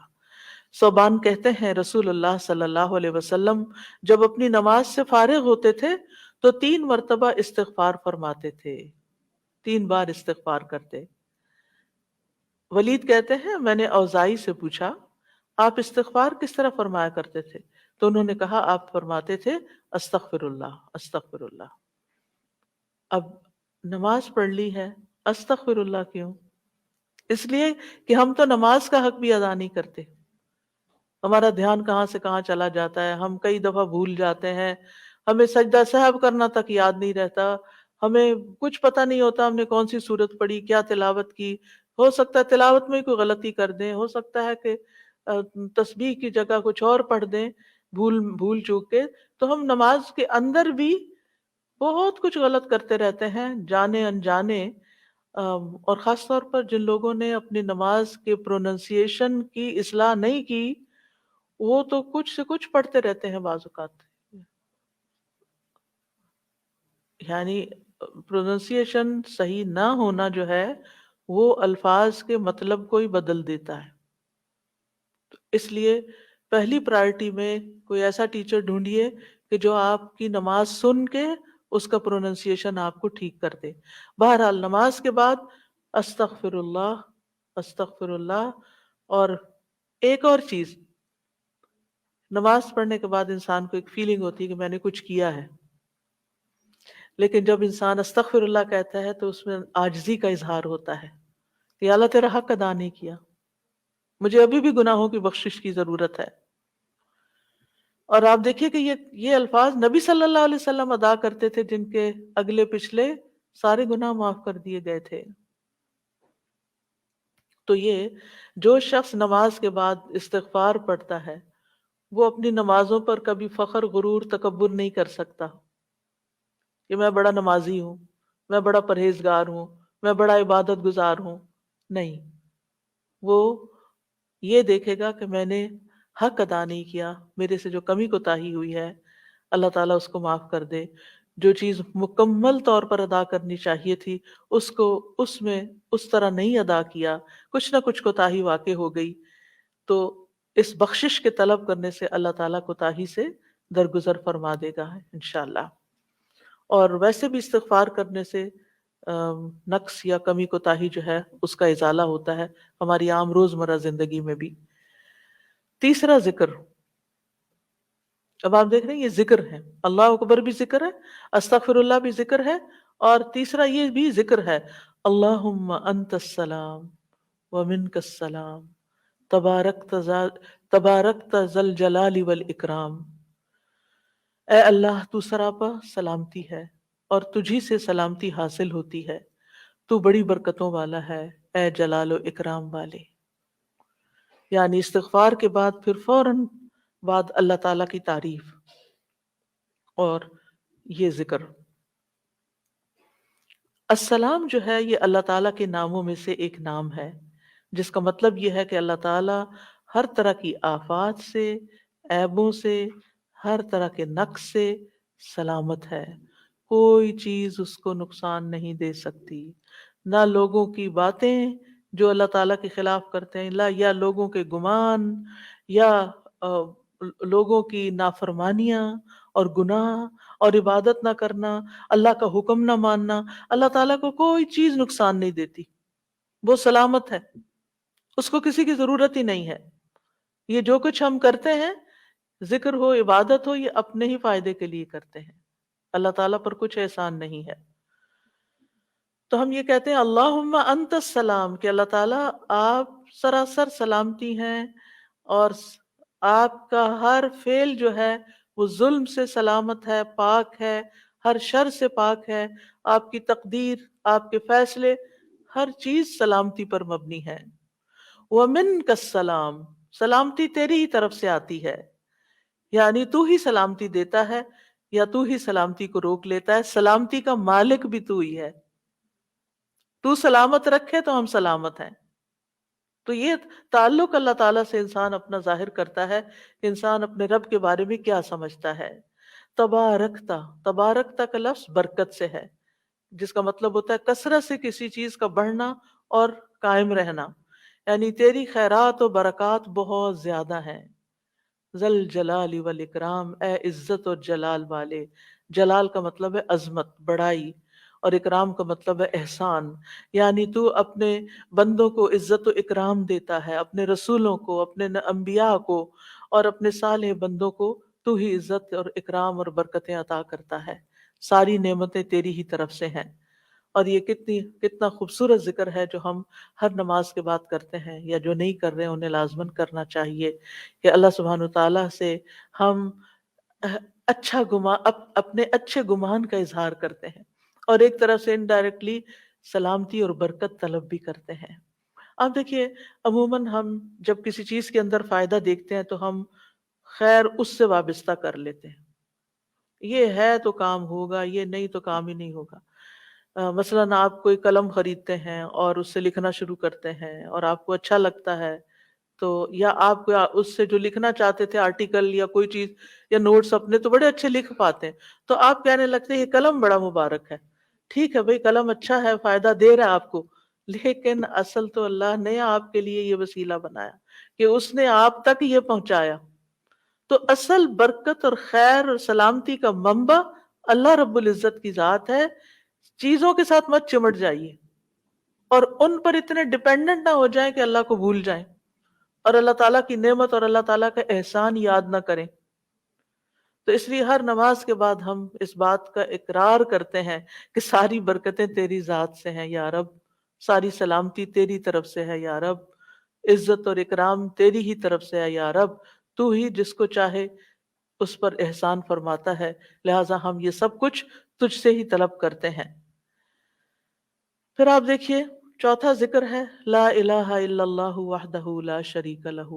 صوبان کہتے ہیں رسول اللہ صلی اللہ علیہ وسلم جب اپنی نماز سے فارغ ہوتے تھے تو 3 مرتبہ استغفار فرماتے تھے، 3 بار استغفار کرتے۔ ولید کہتے ہیں میں نے اوزائی سے پوچھا آپ استغفار کس طرح فرمایا کرتے تھے؟ تو انہوں نے کہا آپ فرماتے تھے استغفر اللہ، استغفر اللہ۔ اب نماز پڑھ لی ہے، استغفر اللہ کیوں؟ اس لیے کہ ہم تو نماز کا حق بھی ادا نہیں کرتے، ہمارا دھیان کہاں سے کہاں چلا جاتا ہے، ہم کئی دفعہ بھول جاتے ہیں، ہمیں سجدہ سہو کرنا تک یاد نہیں رہتا، ہمیں کچھ پتہ نہیں ہوتا ہم نے کون سی صورت پڑھی، کیا تلاوت کی، ہو سکتا ہے تلاوت میں کوئی غلطی کر دیں، ہو سکتا ہے کہ تسبیح کی جگہ کچھ اور پڑھ دیں بھول چوک کے۔ تو ہم نماز کے اندر بھی بہت کچھ غلط کرتے رہتے ہیں جانے انجانے۔ اور خاص طور پر جن لوگوں نے اپنی نماز کے پروننسیشن کی اصلاح نہیں کی وہ تو کچھ سے کچھ پڑھتے رہتے ہیں بعض اوقات، یعنی پروننسیشن صحیح نہ ہونا جو ہے وہ الفاظ کے مطلب کو ہی بدل دیتا ہے۔ اس لیے پہلی پرائرٹی میں کوئی ایسا ٹیچر ڈھونڈیے کہ جو آپ کی نماز سن کے اس کا پروننسیشن آپ کو ٹھیک کر دے۔ بہرحال نماز کے بعد استغفر اللہ، استغفر اللہ۔ اور ایک اور چیز، نماز پڑھنے کے بعد انسان کو ایک فیلنگ ہوتی ہے کہ میں نے کچھ کیا ہے، لیکن جب انسان استغفر اللہ کہتا ہے تو اس میں عاجزی کا اظہار ہوتا ہے کہ اللہ تیرا حق ادا نہیں کیا، مجھے ابھی بھی گناہوں کی بخشش کی ضرورت ہے۔ اور آپ دیکھیے کہ یہ الفاظ نبی صلی اللہ علیہ وسلم ادا کرتے تھے جن کے اگلے پچھلے سارے گناہ معاف کر دیے گئے تھے۔ تو یہ جو شخص نماز کے بعد استغفار پڑھتا ہے وہ اپنی نمازوں پر کبھی فخر، غرور، تکبر نہیں کر سکتا کہ میں بڑا نمازی ہوں، میں بڑا پرہیزگار ہوں، میں بڑا عبادت گزار ہوں۔ نہیں، وہ یہ دیکھے گا کہ میں نے حق ادا نہیں کیا، میرے سے جو کمی کوتاہی ہوئی ہے اللہ تعالیٰ اس کو معاف کر دے، جو چیز مکمل طور پر ادا کرنی چاہیے تھی اس کو اس میں اس طرح نہیں ادا کیا، کچھ نہ کچھ کوتاہی واقع ہو گئی، تو اس بخشش کے طلب کرنے سے اللہ تعالیٰ کوتاہی سے درگزر فرما دے گا انشاءاللہ۔ اور ویسے بھی استغفار کرنے سے نقص یا کمی کوتاہی جو ہے اس کا ازالہ ہوتا ہے ہماری عام روزمرہ زندگی میں بھی۔ تیسرا ذکر، اب آپ دیکھ رہے ہیں یہ ذکر ہے، اللہ اکبر بھی ذکر ہے، استغفر اللہ بھی ذکر ہے، اور تیسرا یہ بھی ذکر ہے اللہم انت السلام ومنک السلام تبارکت ذی الجلال والاکرام۔ اے اللہ تو سراپا سلامتی ہے اور تجھی سے سلامتی حاصل ہوتی ہے، تو بڑی برکتوں والا ہے اے جلال و اکرام والے۔ یعنی استغفار کے بعد پھر فوراً بعد اللہ تعالیٰ کی تعریف اور یہ ذکر۔ السلام جو ہے یہ اللہ تعالیٰ کے ناموں میں سے ایک نام ہے، جس کا مطلب یہ ہے کہ اللہ تعالیٰ ہر طرح کی آفات سے، عیبوں سے، ہر طرح کے نقص سے سلامت ہے، کوئی چیز اس کو نقصان نہیں دے سکتی، نہ لوگوں کی باتیں جو اللہ تعالیٰ کے خلاف کرتے ہیں، یا لوگوں کے گمان یا لوگوں کی نافرمانیاں اور گناہ اور عبادت نہ کرنا، اللہ کا حکم نہ ماننا، اللہ تعالیٰ کو کوئی چیز نقصان نہیں دیتی، وہ سلامت ہے، اس کو کسی کی ضرورت ہی نہیں ہے۔ یہ جو کچھ ہم کرتے ہیں، ذکر ہو عبادت ہو، یہ اپنے ہی فائدے کے لیے کرتے ہیں، اللہ تعالیٰ پر کچھ احسان نہیں ہے۔ تو ہم یہ کہتے ہیں اللہم انت السلام، کہ اللہ تعالیٰ آپ سراسر سلامتی ہیں، اور آپ کا ہر فعل جو ہے وہ ظلم سے سلامت ہے، پاک ہے، ہر شر سے پاک ہے، آپ کی تقدیر، آپ کے فیصلے، ہر چیز سلامتی پر مبنی ہے۔ وَمِنْكَ السلام، سلامتی تیری ہی طرف سے آتی ہے، یعنی تو ہی سلامتی دیتا ہے یا تو ہی سلامتی کو روک لیتا ہے، سلامتی کا مالک بھی تو ہی ہے، تو سلامت رکھے تو ہم سلامت ہیں۔ تو یہ تعلق اللہ تعالیٰ سے انسان اپنا ظاہر کرتا ہے کہ انسان اپنے رب کے بارے میں کیا سمجھتا ہے۔ تبارکتا، تبارکتا کا لفظ برکت سے ہے، جس کا مطلب ہوتا ہے کثرت سے کسی چیز کا بڑھنا اور قائم رہنا، یعنی تیری خیرات و برکات بہت زیادہ ہیں۔ ذل جلال والاکرام، اے عزت اور جلال والے، جلال کا مطلب ہے عظمت، بڑائی، اور اکرام کا مطلب ہے احسان، یعنی تو اپنے بندوں کو عزت و اکرام دیتا ہے، اپنے رسولوں کو، اپنے انبیاء کو اور اپنے صالح بندوں کو تو ہی عزت اور اکرام اور برکتیں عطا کرتا ہے، ساری نعمتیں تیری ہی طرف سے ہیں۔ اور یہ کتنا خوبصورت ذکر ہے جو ہم ہر نماز کے بعد کرتے ہیں، یا جو نہیں کر رہے انہیں لازماً کرنا چاہیے، کہ اللہ سبحانہ تعالیٰ سے ہم اچھا اپنے اچھے گمان کا اظہار کرتے ہیں، اور ایک طرف سے انڈائریکٹلی سلامتی اور برکت طلب بھی کرتے ہیں۔ اب دیکھیے، عموماً ہم جب کسی چیز کے اندر فائدہ دیکھتے ہیں تو ہم خیر اس سے وابستہ کر لیتے ہیں، یہ ہے تو کام ہوگا، یہ نہیں تو کام ہی نہیں ہوگا۔ مثلاً آپ کوئی قلم خریدتے ہیں اور اس سے لکھنا شروع کرتے ہیں اور آپ کو اچھا لگتا ہے، تو یا آپ کو اس سے جو لکھنا چاہتے تھے آرٹیکل یا کوئی چیز یا نوٹس اپنے تو بڑے اچھے لکھ پاتے ہیں، تو آپ کہنے لگتے ہیں یہ قلم بڑا مبارک ہے۔ ٹھیک ہے بھئی، قلم اچھا ہے، فائدہ دے رہا ہے آپ کو، لیکن اصل تو اللہ نے آپ کے لیے یہ وسیلہ بنایا کہ اس نے آپ تک یہ پہنچایا۔ تو اصل برکت اور خیر اور سلامتی کا منبع اللہ رب العزت کی ذات ہے۔ چیزوں کے ساتھ مت چمٹ جائیے اور ان پر اتنے ڈیپینڈنٹ نہ ہو جائیں کہ اللہ کو بھول جائیں اور اللہ تعالیٰ کی نعمت اور اللہ تعالیٰ کا احسان یاد نہ کریں۔ تو اس لیے ہر نماز کے بعد ہم اس بات کا اقرار کرتے ہیں کہ ساری برکتیں تیری ذات سے ہیں یا رب، ساری سلامتی تیری طرف سے ہے یا رب، عزت اور اکرام تیری ہی طرف سے ہے یا رب، تو ہی جس کو چاہے اس پر احسان فرماتا ہے، لہٰذا ہم یہ سب کچھ تجھ سے ہی طلب کرتے ہیں۔ پھر آپ دیکھیے چوتھا ذکر ہے لا الہ الا اللہ وحدہ لا شریک لہ،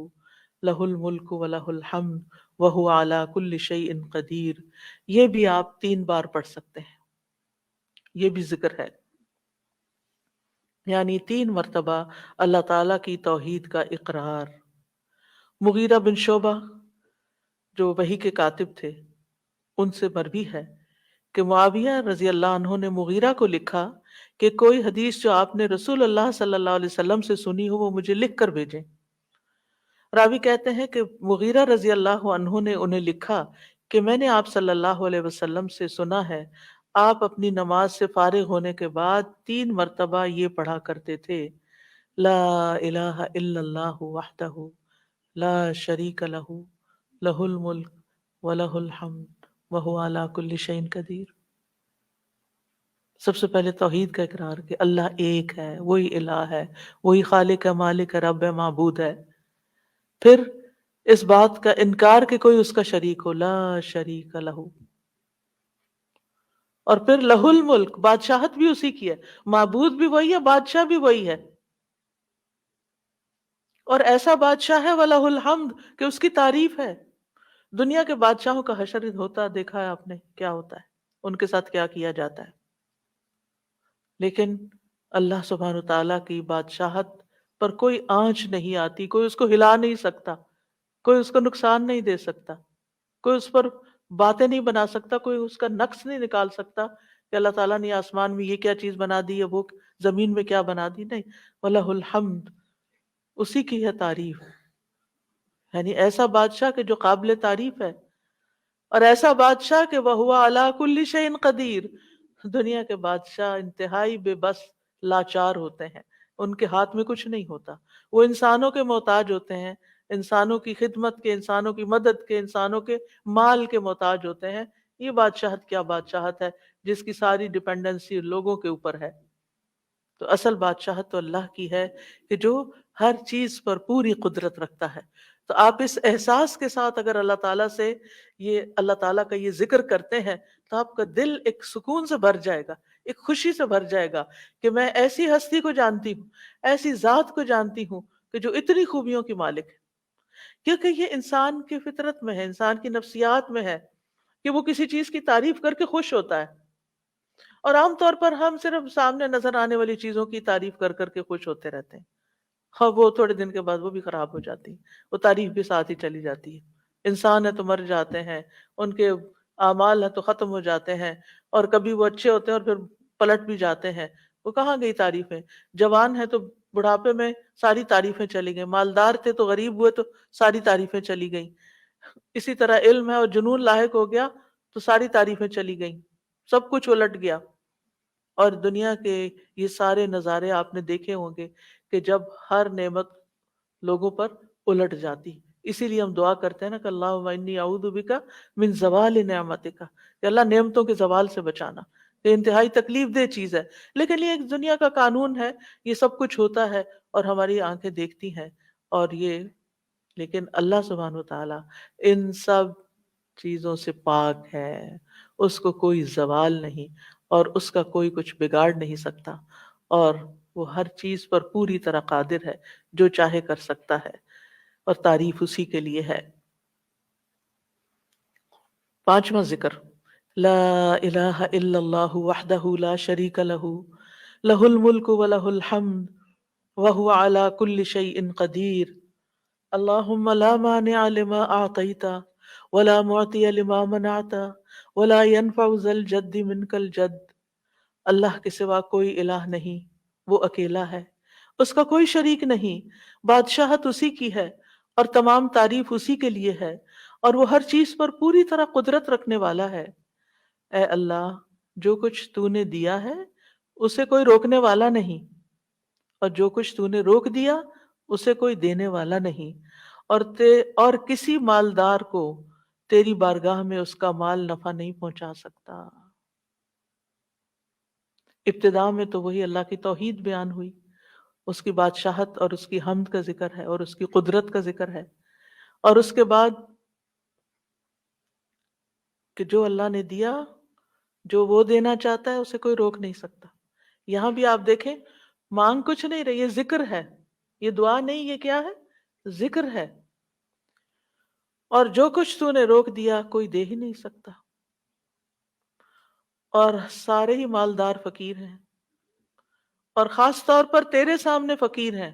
لہ الملک ولہ الحمد وہو علی کل شیء قدیر۔ یہ بھی آپ 3 بار پڑھ سکتے ہیں، یہ بھی ذکر ہے، یعنی 3 مرتبہ اللہ تعالیٰ کی توحید کا اقرار۔ مغیرہ بن شعبہ جو وحی کے کاتب تھے، ان سے مروی ہے کہ معاویہ رضی اللہ عنہ نے مغیرہ کو لکھا کہ کوئی حدیث جو آپ نے رسول اللہ صلی اللہ علیہ وسلم سے سنی ہو وہ مجھے لکھ کر بھیجیں۔ راوی کہتے ہیں کہ مغیرہ رضی اللہ عنہ نے انہیں لکھا کہ میں نے آپ صلی اللہ علیہ وسلم سے سنا ہے آپ اپنی نماز سے فارغ ہونے کے بعد 3 مرتبہ یہ پڑھا کرتے تھے لا الہ الا اللہ وحدہ لا شریک لہ، لہ الملک ولہ الحمد وہو علی کل شیء قدیر۔ سب سے پہلے توحید کا اقرار کہ اللہ ایک ہے، وہی الہ ہے، وہی خالق ہے، مالک ہے، رب ہے، معبود ہے۔ پھر اس بات کا انکار کہ کوئی اس کا شریک ہو، لا شریک لہ، اور پھر لہ الملک، بادشاہت بھی اسی کی ہے، معبود بھی وہی ہے، بادشاہ بھی وہی ہے، اور ایسا بادشاہ ہے وَلَهُ الْحَمْدُ کہ اس کی تعریف ہے۔ دنیا کے بادشاہوں کا حشر ہوتا دیکھا ہے آپ نے کیا ہوتا ہے، ان کے ساتھ کیا کیا جاتا ہے، لیکن اللہ سبحانہ تعالیٰ کی بادشاہت پر کوئی آنچ نہیں آتی، کوئی اس کو ہلا نہیں سکتا، کوئی اس کو نقصان نہیں دے سکتا، کوئی اس پر باتیں نہیں بنا سکتا، کوئی اس کا نقص نہیں نکال سکتا کہ اللہ تعالیٰ نے آسمان میں یہ کیا چیز بنا دی ہے، وہ زمین میں کیا بنا دی، نہیں، وَلَهُ الْحَمْدُ، اسی کی ہے تعریف۔ یعنی ایسا بادشاہ کہ جو قابل تعریف ہے، اور ایسا بادشاہ کہ وَهُوَ عَلَى كُلِّ شَيْءٍ قدیر۔ دنیا کے بادشاہ انتہائی بے بس، لاچار ہوتے ہیں، ان کے ہاتھ میں کچھ نہیں ہوتا، وہ انسانوں کے محتاج ہوتے ہیں، انسانوں کی خدمت کے، انسانوں کی مدد کے، انسانوں کے مال کے محتاج ہوتے ہیں۔ یہ بادشاہت کیا بادشاہت ہے جس کی ساری ڈپینڈنسی لوگوں کے اوپر ہے؟ تو اصل بادشاہت تو اللہ کی ہے کہ جو ہر چیز پر پوری قدرت رکھتا ہے۔ تو آپ اس احساس کے ساتھ اگر اللہ تعالیٰ سے یہ اللہ تعالیٰ کا یہ ذکر کرتے ہیں تو آپ کا دل ایک سکون سے بھر جائے گا، ایک خوشی سے بھر جائے گا کہ میں ایسی ہستی کو جانتی ہوں، ایسی ذات کو جانتی ہوں کہ جو اتنی خوبیوں کی مالک ہے۔ کیونکہ یہ انسان کی فطرت میں ہے، انسان کی نفسیات میں ہے کہ وہ کسی چیز کی تعریف کر کے خوش ہوتا ہے، اور عام طور پر ہم صرف سامنے نظر آنے والی چیزوں کی تعریف کر کر کے خوش ہوتے رہتے ہیں۔ ہاں، وہ تھوڑے دن کے بعد وہ بھی خراب ہو جاتی ہیں، وہ تعریف بھی ساتھ ہی چلی جاتی ہے۔ انسان ہے تو مر جاتے ہیں، ان کے اعمال ہے تو ختم ہو جاتے ہیں، اور کبھی وہ اچھے ہوتے ہیں اور پھر پلٹ بھی جاتے ہیں۔ وہ کہاں گئی تعریفیں؟ جوان ہے تو بڑھاپے میں ساری تعریفیں چلی گئیں، مالدار تھے تو غریب ہوئے تو ساری تعریفیں چلی گئیں۔ اسی طرح علم ہے اور جنون لاحق ہو گیا تو ساری تعریفیں چلی گئیں، سب کچھ الٹ گیا۔ اور دنیا کے یہ سارے نظارے آپ نے دیکھے ہوں گے کہ جب ہر نعمت لوگوں پر الٹ جاتی، اسی لیے ہم دعا کرتے ہیں نا کہ اللہم انی اعوذ بک من زوال نعمتک، کہ اللہ نعمتوں کے زوال سے بچانا۔ یہ انتہائی تکلیف دہ چیز ہے، لیکن یہ ایک دنیا کا قانون ہے، یہ سب کچھ ہوتا ہے اور ہماری آنکھیں دیکھتی ہیں، اور یہ لیکن اللہ سبحانہ وتعالی ان سب چیزوں سے پاک ہے، اس کو کوئی زوال نہیں، اور اس کا کوئی کچھ بگاڑ نہیں سکتا، اور وہ ہر چیز پر پوری طرح قادر ہے، جو چاہے کر سکتا ہے، اور تعریف اسی کے لیے ہے۔ پانچواں ذکر، لا الہ الا اللہ وحدہ لا شریک لہ، لہ الملک ولہ الحمد وہو علی کل شیء قدیر، اللہم لا مانع لما اعطیت ولا معطی لما منعت ولا ينفع ذا الجد منک الجد۔ اللہ کے سوا کوئی الہ نہیں، وہ اکیلا ہے، اس کا کوئی شریک نہیں، بادشاہت اسی کی ہے اور تمام تعریف اسی کے لیے ہے، اور وہ ہر چیز پر پوری طرح قدرت رکھنے والا ہے۔ اے اللہ، جو کچھ تو نے دیا ہے اسے کوئی روکنے والا نہیں، اور جو کچھ تو نے روک دیا اسے کوئی دینے والا نہیں، اور کسی مالدار کو تیری بارگاہ میں اس کا مال نفع نہیں پہنچا سکتا۔ ابتدا میں تو وہی اللہ کی توحید بیان ہوئی، اس کی بادشاہت اور اس کی حمد کا ذکر ہے اور اس کی قدرت کا ذکر ہے، اور اس کے بعد کہ جو اللہ نے دیا، جو وہ دینا چاہتا ہے اسے کوئی روک نہیں سکتا۔ یہاں بھی آپ دیکھیں، مانگ کچھ نہیں رہی، یہ ذکر ہے، یہ دعا نہیں، یہ کیا ہے؟ ذکر ہے، اور جو کچھ تو نے روک دیا کوئی دے ہی نہیں سکتا، اور سارے ہی مالدار فقیر ہیں، اور خاص طور پر تیرے سامنے فقیر ہیں۔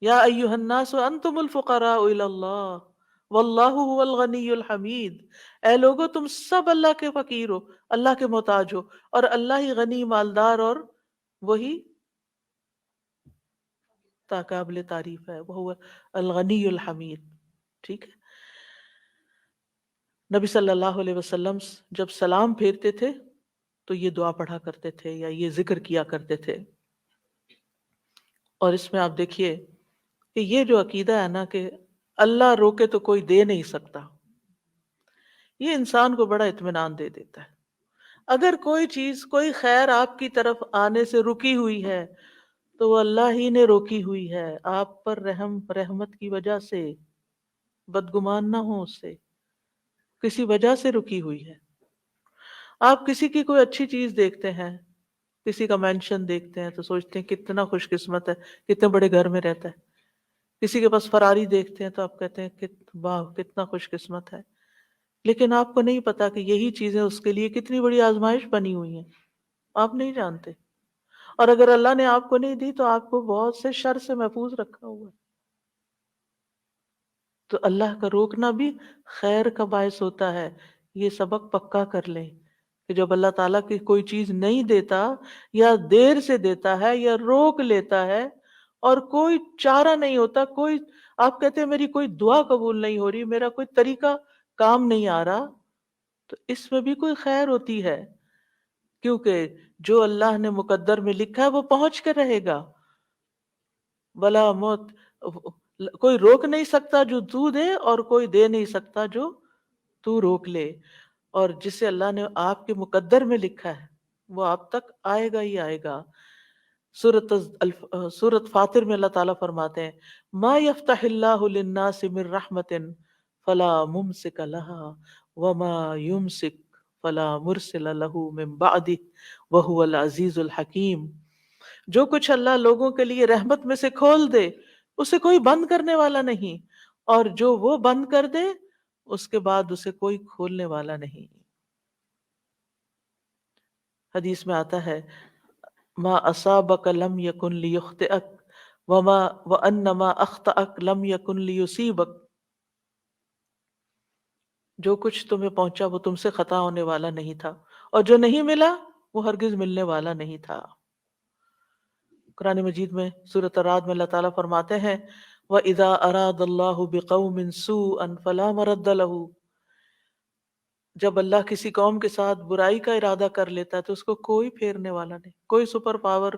یا ایھا الناس انتم الفقراء الی اللہ واللہ هو الغنی الحمید، اے لوگو تم سب اللہ کے فقیر ہو، اللہ کے محتاج ہو، اور اللہ ہی غنی، مالدار، اور وہی قابل تعریف ہے، وہ الغنی الحمید۔ ٹھیک ہے، نبی صلی اللہ علیہ وسلم جب سلام پھیرتے تھے تو یہ دعا پڑھا کرتے تھے یا یہ ذکر کیا کرتے تھے، اور اس میں آپ دیکھیے کہ یہ جو عقیدہ ہے نا کہ اللہ روکے تو کوئی دے نہیں سکتا، یہ انسان کو بڑا اطمینان دے دیتا ہے۔ اگر کوئی چیز، کوئی خیر آپ کی طرف آنے سے رکی ہوئی ہے تو وہ اللہ ہی نے روکی ہوئی ہے، آپ پر رحمت کی وجہ سے، بدگمان نہ ہو اس سے، کسی وجہ سے رکی ہوئی ہے۔ آپ کسی کی کوئی اچھی چیز دیکھتے ہیں، کسی کا مینشن دیکھتے ہیں تو سوچتے ہیں کتنا خوش قسمت ہے، کتنے بڑے گھر میں رہتا ہے۔ کسی کے پاس فراری دیکھتے ہیں تو آپ کہتے ہیں کہ واہ کتنا خوش قسمت ہے، لیکن آپ کو نہیں پتا کہ یہی چیزیں اس کے لیے کتنی بڑی آزمائش بنی ہوئی ہیں، آپ نہیں جانتے۔ اور اگر اللہ نے آپ کو نہیں دی تو آپ کو بہت سے شر سے محفوظ رکھا ہوا ہے۔ تو اللہ کا روکنا بھی خیر کا باعث ہوتا ہے، یہ سبق پکا کر لیں کہ جب اللہ تعالیٰ کی کوئی چیز نہیں دیتا، یا دیر سے دیتا ہے یا روک لیتا ہے، اور کوئی چارہ نہیں ہوتا، کوئی آپ کہتے ہیں میری کوئی دعا قبول نہیں ہو رہی، میرا کوئی طریقہ کام نہیں آ رہا، تو اس میں بھی کوئی خیر ہوتی ہے، کیونکہ جو اللہ نے مقدر میں لکھا ہے وہ پہنچ کے رہے گا. بلا موت، کوئی روک نہیں سکتا جو تو دے، اور کوئی دے نہیں سکتا جو تو روک لے. اور جسے اللہ نے آپ کے مقدر میں لکھا ہے وہ آپ تک آئے گا ہی آئے گا. سورت فاطر میں اللہ تعالیٰ فرماتے ہیں ما یفتح اللہ للناس من رحمت فلا ممسک لها وما یمسک فلا مرسل له من بعدہ وہو العزیز الحکیم. جو کچھ اللہ لوگوں کے لیے رحمت میں سے کھول دے اسے کوئی بند کرنے والا نہیں، اور جو وہ بند کر دے اس کے بعد اسے کوئی کھولنے والا نہیں. حدیث میں آتا ہے ما اصابک لم یکن لیخطئک وانما اخطأک لم یکن لیصیبک. جو کچھ تمہیں پہنچا وہ تم سے خطا ہونے والا نہیں تھا، اور جو نہیں ملا وہ ہرگز ملنے والا نہیں تھا. قرآن مجید میں سورۃ الرعد میں اللہ تعالیٰ فرماتے ہیں وَإِذَا أَرَادَ اللَّهُ بِقَوْمٍ سُوءًا فَلَا مَرَدَّ لَهُ. جب اللہ کسی قوم کے ساتھ برائی کا ارادہ کر لیتا ہے تو اس کو کوئی پھیرنے والا نہیں، کوئی سپر پاور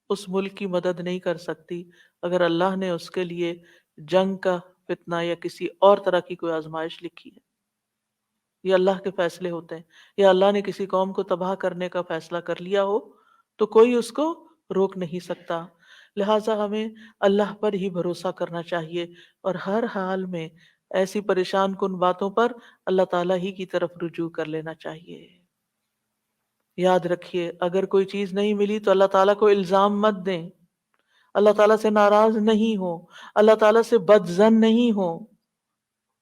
اس ملک کی مدد نہیں کر سکتی اگر اللہ نے اس کے لیے جنگ کا فتنہ یا کسی اور طرح کی کوئی آزمائش لکھی ہے. یہ اللہ کے فیصلے ہوتے ہیں، یا اللہ نے کسی قوم کو تباہ کرنے کا فیصلہ کر لیا ہو تو کوئی اس کو روک نہیں سکتا. لہٰذا ہمیں اللہ پر ہی بھروسہ کرنا چاہیے، اور ہر حال میں ایسی پریشان کن باتوں پر اللہ تعالیٰ ہی کی طرف رجوع کر لینا چاہیے. یاد رکھیے اگر کوئی چیز نہیں ملی تو اللہ تعالیٰ کو الزام مت دیں، اللہ تعالیٰ سے ناراض نہیں ہو، اللہ تعالیٰ سے بدظن نہیں ہو،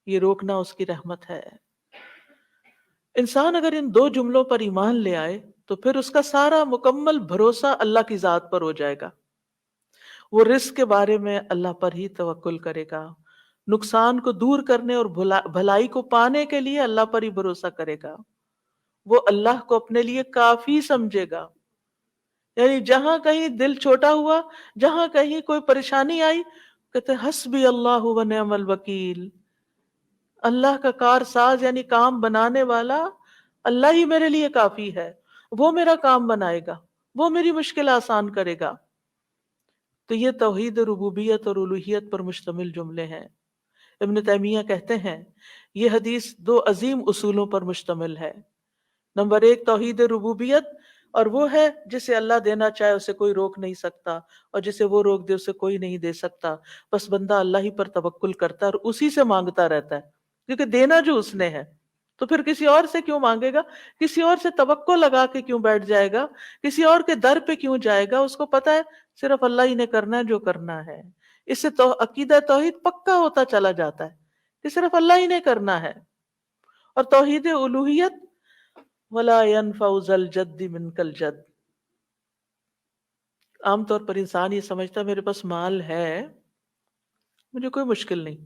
یہ روکنا اس کی رحمت ہے. انسان اگر ان دو جملوں پر ایمان لے آئے تو پھر اس کا سارا مکمل بھروسہ اللہ کی ذات پر ہو جائے گا. وہ رزق کے بارے میں اللہ پر ہی توکل کرے گا، نقصان کو دور کرنے اور بھلائی کو پانے کے لیے اللہ پر ہی بھروسہ کرے گا. وہ اللہ کو اپنے لیے کافی سمجھے گا. یعنی جہاں کہیں دل چھوٹا ہوا، جہاں کہیں کوئی پریشانی آئی، کہتے حسبی اللہ و نعم الوکیل. اللہ کا کار ساز یعنی کام بنانے والا اللہ ہی میرے لیے کافی ہے، وہ میرا کام بنائے گا، وہ میری مشکل آسان کرے گا. تو یہ توحید ربوبیت اور الوہیت پر مشتمل جملے ہیں. ابن تیمیہ کہتے ہیں یہ حدیث دو عظیم اصولوں پر مشتمل ہے. نمبر ایک توحید ربوبیت، اور وہ ہے جسے اللہ دینا چاہے اسے کوئی روک نہیں سکتا، اور جسے وہ روک دے اسے کوئی نہیں دے سکتا. بس بندہ اللہ ہی پر توکل کرتا ہے اور اسی سے مانگتا رہتا ہے، کیونکہ دینا جو اس نے ہے تو پھر کسی اور سے کیوں مانگے گا، کسی اور سے توقع لگا کے کیوں بیٹھ جائے گا، کسی اور کے در پہ کیوں جائے گا. اس کو پتا ہے صرف اللہ ہی نے کرنا ہے جو کرنا ہے. اس سے عقیدہ توحید پکا ہوتا چلا جاتا ہے کہ صرف اللہ ہی نے کرنا ہے. اور توحید الوہیت وَلَا يَنْفَعُ ذَا الْجَدِّ مِنْكَ الْجَدِّ. عام طور پر انسان یہ سمجھتا ہے میرے پاس مال ہے مجھے کوئی مشکل نہیں،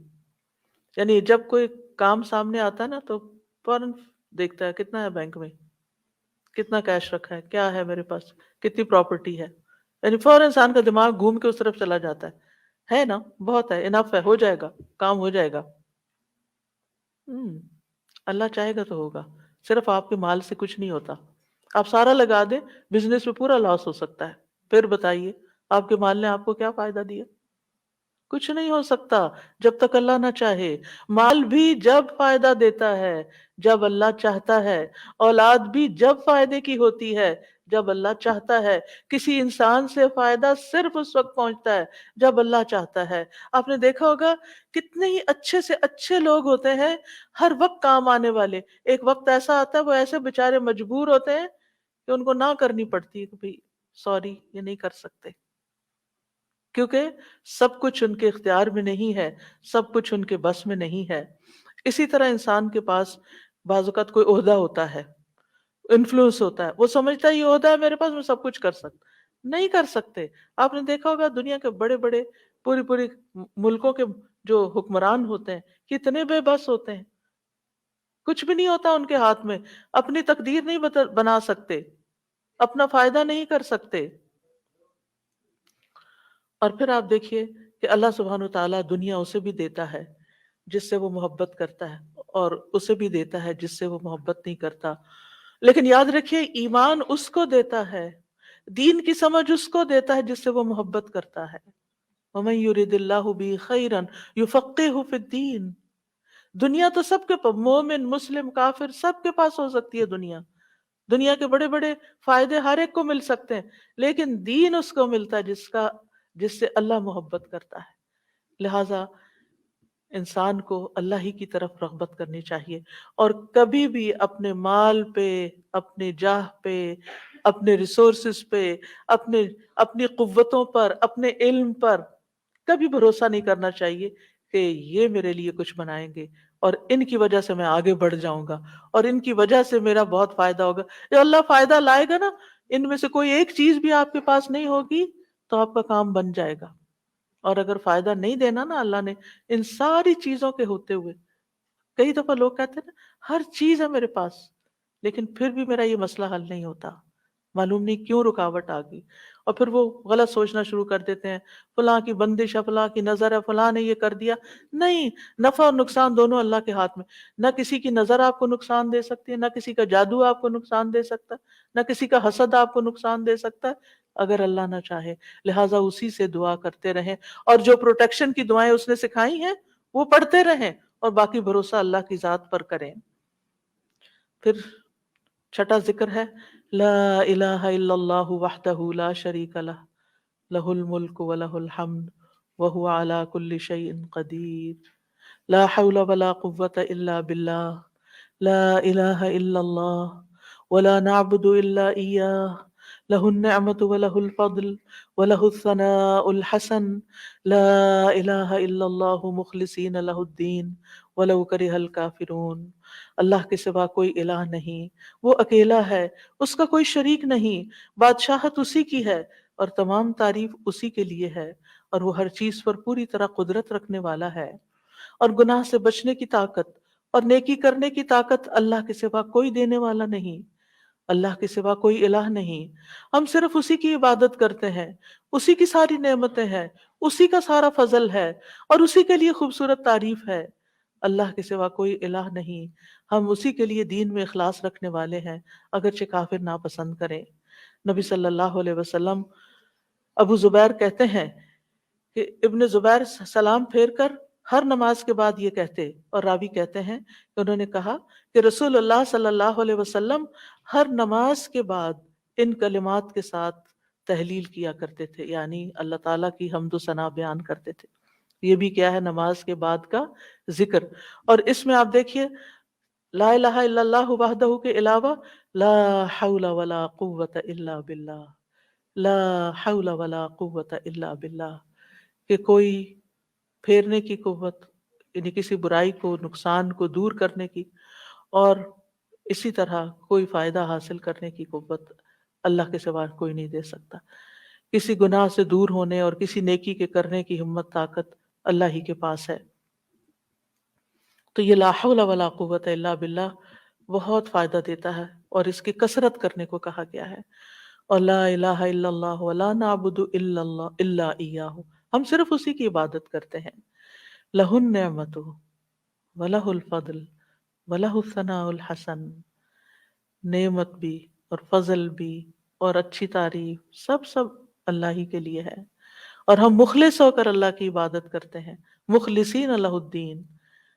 یعنی جب کوئی کام سامنے آتا ہے نا تو فوراً دیکھتا ہے کتنا ہے بینک میں، کتنا کیش رکھا ہے، کیا ہے میرے پاس، کتنی پراپرٹی ہے. یعنی فوراً انسان کا دماغ گھوم کے اس طرف چلا جاتا ہے نا، بہت ہے، انف ہے، ہو جائے گا، کام ہو جائے گا. اللہ چاہے گا تو ہوگا. صرف آپ کے مال سے کچھ نہیں ہوتا. آپ سارا لگا دیں بزنس میں پورا لاس ہو سکتا ہے. پھر بتائیے آپ کے مال نے آپ کو کیا فائدہ دیا؟ کچھ نہیں ہو سکتا جب تک اللہ نہ چاہے. مال بھی جب فائدہ دیتا ہے جب اللہ چاہتا ہے، اولاد بھی جب فائدے کی ہوتی ہے جب اللہ چاہتا ہے. کسی انسان سے فائدہ صرف اس وقت پہنچتا ہے جب اللہ چاہتا ہے. آپ نے دیکھا ہوگا کتنے ہی اچھے سے اچھے لوگ ہوتے ہیں ہر وقت کام آنے والے، ایک وقت ایسا آتا ہے وہ ایسے بےچارے مجبور ہوتے ہیں کہ ان کو نہ کرنی پڑتی ہے کہ بھائی سوری یہ نہیں کر سکتے، کیونکہ سب کچھ ان کے اختیار میں نہیں ہے، سب کچھ ان کے بس میں نہیں ہے. اسی طرح انسان کے پاس بعض اوقات کوئی عہدہ ہوتا ہے، انفلوئنس ہوتا ہے، وہ سمجھتا ہے یہ عہدہ ہے میرے پاس میں سب کچھ کر سکتا. نہیں کر سکتے. آپ نے دیکھا ہوگا دنیا کے بڑے بڑے پوری ملکوں کے جو حکمران ہوتے ہیں کتنے بے بس ہوتے ہیں، کچھ بھی نہیں ہوتا ان کے ہاتھ میں، اپنی تقدیر نہیں بنا سکتے، اپنا فائدہ نہیں کر سکتے. اور پھر آپ دیکھیے کہ اللہ سبحانہ وتعالیٰ دنیا اسے بھی دیتا ہے جس سے وہ محبت کرتا ہے، اور اسے بھی دیتا ہے جس سے وہ محبت نہیں کرتا. لیکن یاد رکھیے ایمان اس کو دیتا ہے، دین کی سمجھ اس کو دیتا ہے جس سے وہ محبت کرتا ہے. وَمَن يُرِدِ اللَّهُ بِهِ خَيْرًا يُفَقِّهُ فِي الدِّينِ. دنیا تو سب کے پاس، مومن مسلم کافر سب کے پاس ہو سکتی ہے دنیا، دنیا کے بڑے بڑے فائدے ہر ایک کو مل سکتے ہیں، لیکن دین اس کو ملتا ہے جس سے اللہ محبت کرتا ہے. لہٰذا انسان کو اللہ ہی کی طرف رغبت کرنی چاہیے، اور کبھی بھی اپنے مال پہ، اپنے جاہ پہ، اپنے ریسورسز پہ، اپنی قوتوں پر، اپنے علم پر کبھی بھروسہ نہیں کرنا چاہیے کہ یہ میرے لیے کچھ بنائیں گے اور ان کی وجہ سے میں آگے بڑھ جاؤں گا اور ان کی وجہ سے میرا بہت فائدہ ہوگا. جو اللہ فائدہ لائے گا نا، ان میں سے کوئی ایک چیز بھی آپ کے پاس نہیں ہوگی تو آپ کا کام بن جائے گا. اور اگر فائدہ نہیں دینا نا اللہ نے ان ساری چیزوں کے ہوتے ہوئے، کئی دفعہ لوگ کہتے ہیں نا ہر چیز ہے میرے پاس لیکن پھر بھی میرا یہ مسئلہ حل نہیں ہوتا، معلوم نہیں کیوں رکاوٹ آ گئی، اور پھر وہ غلط سوچنا شروع کر دیتے ہیں فلاں کی بندش ہے، فلاں کی نظر ہے، فلاں نے یہ کر دیا. نہیں، نفع اور نقصان دونوں اللہ کے ہاتھ میں. نہ کسی کی نظر آپ کو نقصان دے سکتی ہے، نہ کسی کا جادو آپ کو نقصان دے سکتا ہے، نہ کسی کا حسد آپ کو نقصان دے سکتا ہے اگر اللہ نہ چاہے. لہٰذا اسی سے دعا کرتے رہیں، اور جو پروٹیکشن کی دعائیں اس نے سکھائی ہیں وہ پڑھتے رہیں، اور باقی بھروسہ اللہ کی ذات پر کریں. پھر چھٹا ذکر ہے لا الہ الا اللہ وحدہ لا شریک لہ لہ الملک ولہ الحمد وہو علی کل شیء قدیر لا حول ولا قوة الا باللہ لا الہ الا اللہ ولا نعبد الا ایاہ لہ النعمۃ ولہ الفضل ولہ الثناء الحسن لا الہ الا اللہ مخلصین لہ الدین ولو کرہ الکافرون. اللہ کے سوا کوئی الہ نہیں، وہ اکیلا ہے، اس کا کوئی شریک نہیں، بادشاہت اسی کی ہے اور تمام تعریف اسی کے لیے ہے، اور وہ ہر چیز پر پوری طرح قدرت رکھنے والا ہے. اور گناہ سے بچنے کی طاقت اور نیکی کرنے کی طاقت اللہ کے سوا کوئی دینے والا نہیں، اللہ کے سوا کوئی الہ نہیں. ہم صرف اسی کی عبادت کرتے ہیں، اسی کی ساری نعمتیں ہیں، اسی کا سارا فضل ہے اور اسی کے لیے خوبصورت تعریف ہے. اللہ کے سوا کوئی الہ نہیں، ہم اسی کے لیے دین میں اخلاص رکھنے والے ہیں اگرچہ کافر ناپسند کریں. نبی صلی اللہ علیہ وسلم، ابو زبیر کہتے ہیں کہ ابن زبیر سلام پھیر کر ہر نماز کے بعد یہ کہتے، اور راوی کہتے ہیں کہ انہوں نے کہا کہ رسول اللہ صلی اللہ علیہ وسلم ہر نماز کے بعد ان کلمات کے ساتھ تحلیل کیا کرتے تھے، یعنی اللہ تعالیٰ کی حمد و ثنا بیان کرتے تھے. یہ بھی کیا ہے نماز کے بعد کا ذکر. اور اس میں آپ دیکھیے لا الہ الا اللہ وحدہ کے علاوہ لا حول ولا قوت الا باللہ، لا حول ولا قوت الا باللہ، کہ کوئی پھیرنے کی قوت، یعنی کسی برائی کو، نقصان کو دور کرنے کی، اور اسی طرح کوئی فائدہ حاصل کرنے کی قوت اللہ کے سوا کوئی نہیں دے سکتا. کسی گناہ سے دور ہونے اور کسی نیکی کے کرنے کی ہمت طاقت اللہ ہی کے پاس ہے. تو یہ لا حول ولا قوت الا باللہ بہت فائدہ دیتا ہے اور اس کی کثرت کرنے کو کہا گیا ہے. اور لا الہ الا اللہ ولا نعبد الا اللہ الا ایاہ، ہم صرف اسی کی عبادت کرتے ہیں. لہ النعمت ولہ الفضل ولہ الثناء الحسن، نعمت بھی اور فضل بھی اور اچھی تعریف سب اللہ ہی کے لیے ہے، اور ہم مخلص ہو کر اللہ کی عبادت کرتے ہیں، مخلصین لہ الدین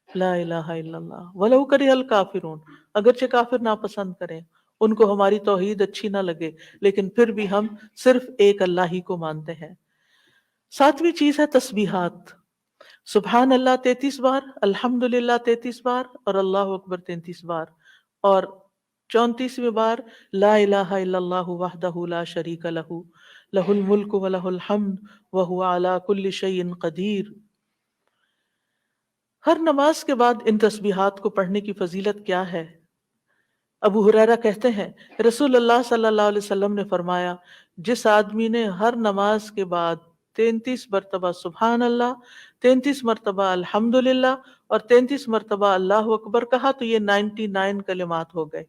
لا الہ الا اللہ ولو کرہ الکافرون. اگرچہ کافر ناپسند کریں، ان کو ہماری توحید اچھی نہ لگے، لیکن پھر بھی ہم صرف ایک اللہ ہی کو مانتے ہیں. ساتویں چیز ہے تسبیحات. سبحان اللہ 33 بار، الحمدللہ 33 بار، اور اللہ اکبر 33 بار، اور 34ویں بار لا الہ الا اللہ وحدہ لا شریک لہ لہ الملک ولہ الحمد وہو علی کل شیء قدیر. ہر نماز کے بعد ان تسبیحات کو پڑھنے کی فضیلت کیا ہے؟ ابو ہریرہ کہتے ہیں رسول اللہ صلی اللہ علیہ وسلم نے فرمایا، جس آدمی نے ہر نماز کے بعد 33 مرتبہ سبحان اللہ، 33 مرتبہ الحمدللہ اور 33 مرتبہ اللہ اکبر کہا تو یہ 99 کلمات ہو گئے.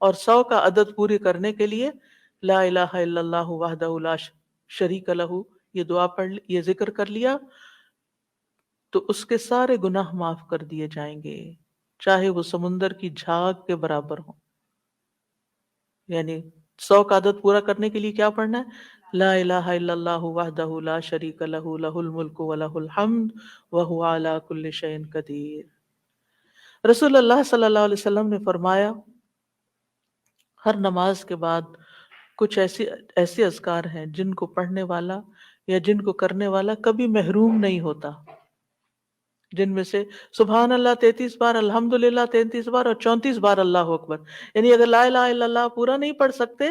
اور 100 کا عدد پورے کرنے کے لیے لا الہ الا اللہ وحدہ لا شریک لہ یہ دعا پڑھ یہ ذکر کر لیا تو اس کے سارے گناہ معاف کر دیے جائیں گے، چاہے وہ سمندر کی جھاگ کے برابر ہوں۔ یعنی 100 کا عدد پورا کرنے کے لیے کیا پڑھنا ہے؟ لا الہ الا اللہ وحدہ لا شریک لہ لہ الملک ولہ الحمد وہو علی کل شیء قدیر۔ رسول اللہ صلی اللہ علیہ وسلم نے فرمایا ہر نماز کے بعد کچھ ایسے اذکار ہیں جن کو پڑھنے والا یا جن کو کرنے والا کبھی محروم نہیں ہوتا، جن میں سے سبحان اللہ 33 بار، الحمدللہ 33 بار اور 34 بار اللہ اکبر۔ یعنی اگر لا الہ الا اللہ پورا نہیں پڑھ سکتے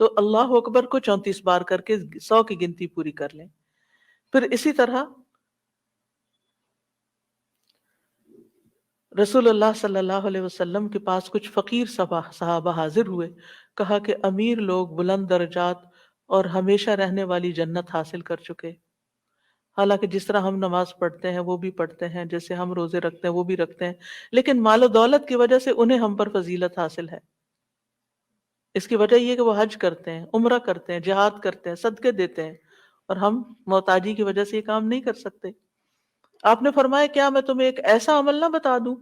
تو اللہ اکبر کو 34 بار کر کے 100 کی گنتی پوری کر لیں۔ پھر اسی طرح رسول اللہ صلی اللہ علیہ وسلم کے پاس کچھ فقیر صحابہ حاضر ہوئے، کہا کہ امیر لوگ بلند درجات اور ہمیشہ رہنے والی جنت حاصل کر چکے، حالانکہ جس طرح ہم نماز پڑھتے ہیں وہ بھی پڑھتے ہیں، جیسے ہم روزے رکھتے ہیں وہ بھی رکھتے ہیں، لیکن مال و دولت کی وجہ سے انہیں ہم پر فضیلت حاصل ہے۔ اس کی وجہ یہ کہ وہ حج کرتے ہیں، عمرہ کرتے ہیں، جہاد کرتے ہیں، صدقے دیتے ہیں، اور ہم محتاجی کی وجہ سے یہ کام نہیں کر سکتے۔ آپ نے فرمایا کیا میں تمہیں ایک ایسا عمل نہ بتا دوں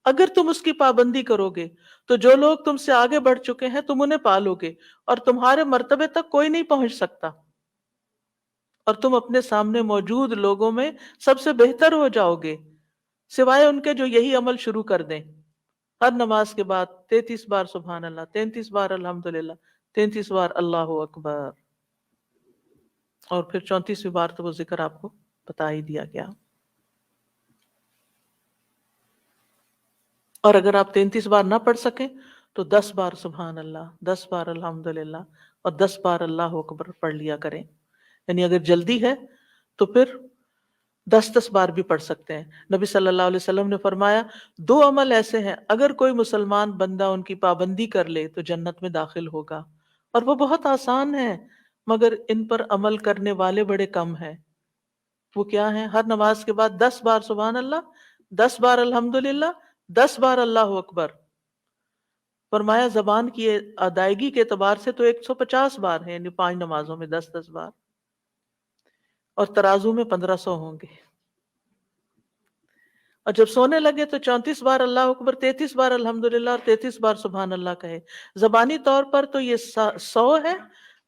اگر تم اس کی پابندی کرو گے تو جو لوگ تم سے آگے بڑھ چکے ہیں تم انہیں پالو گے اور تمہارے مرتبے تک کوئی نہیں پہنچ سکتا، اور تم اپنے سامنے موجود لوگوں میں سب سے بہتر ہو جاؤ گے سوائے ان کے جو یہی عمل شروع کر دیں۔ ہر نماز کے بعد 33 بار سبحان اللہ، 33 بار الحمدللہ، 33 بار اللہ اکبر، اور پھر 34ویں بار تو وہ ذکر آپ کو بتا ہی دیا گیا۔ اور اگر آپ 33 بار نہ پڑھ سکیں تو 10 بار سبحان اللہ، 10 بار الحمدللہ اور 10 بار اللہ اکبر پڑھ لیا کریں۔ یعنی اگر جلدی ہے تو پھر 10 بار بھی پڑھ سکتے ہیں۔ نبی صلی اللہ علیہ وسلم نے فرمایا 2 عمل ایسے ہیں اگر کوئی مسلمان بندہ ان کی پابندی کر لے تو جنت میں داخل ہوگا، اور وہ بہت آسان ہے مگر ان پر عمل کرنے والے بڑے کم ہیں۔ وہ کیا ہیں؟ ہر نماز کے بعد 10 بار سبحان اللہ، 10 بار الحمدللہ، 10 بار اللہ اکبر۔ فرمایا زبان کی ادائیگی کے اعتبار سے تو 150 بار ہیں، یعنی 5 نمازوں میں 10 بار، اور ترازو میں 1500 ہوں گے۔ اور جب سونے لگے تو 34 بار اللہ اکبر، 33 بار الحمدللہ اور 33 بار سبحان اللہ کہے۔ زبانی طور پر تو یہ 100 ہے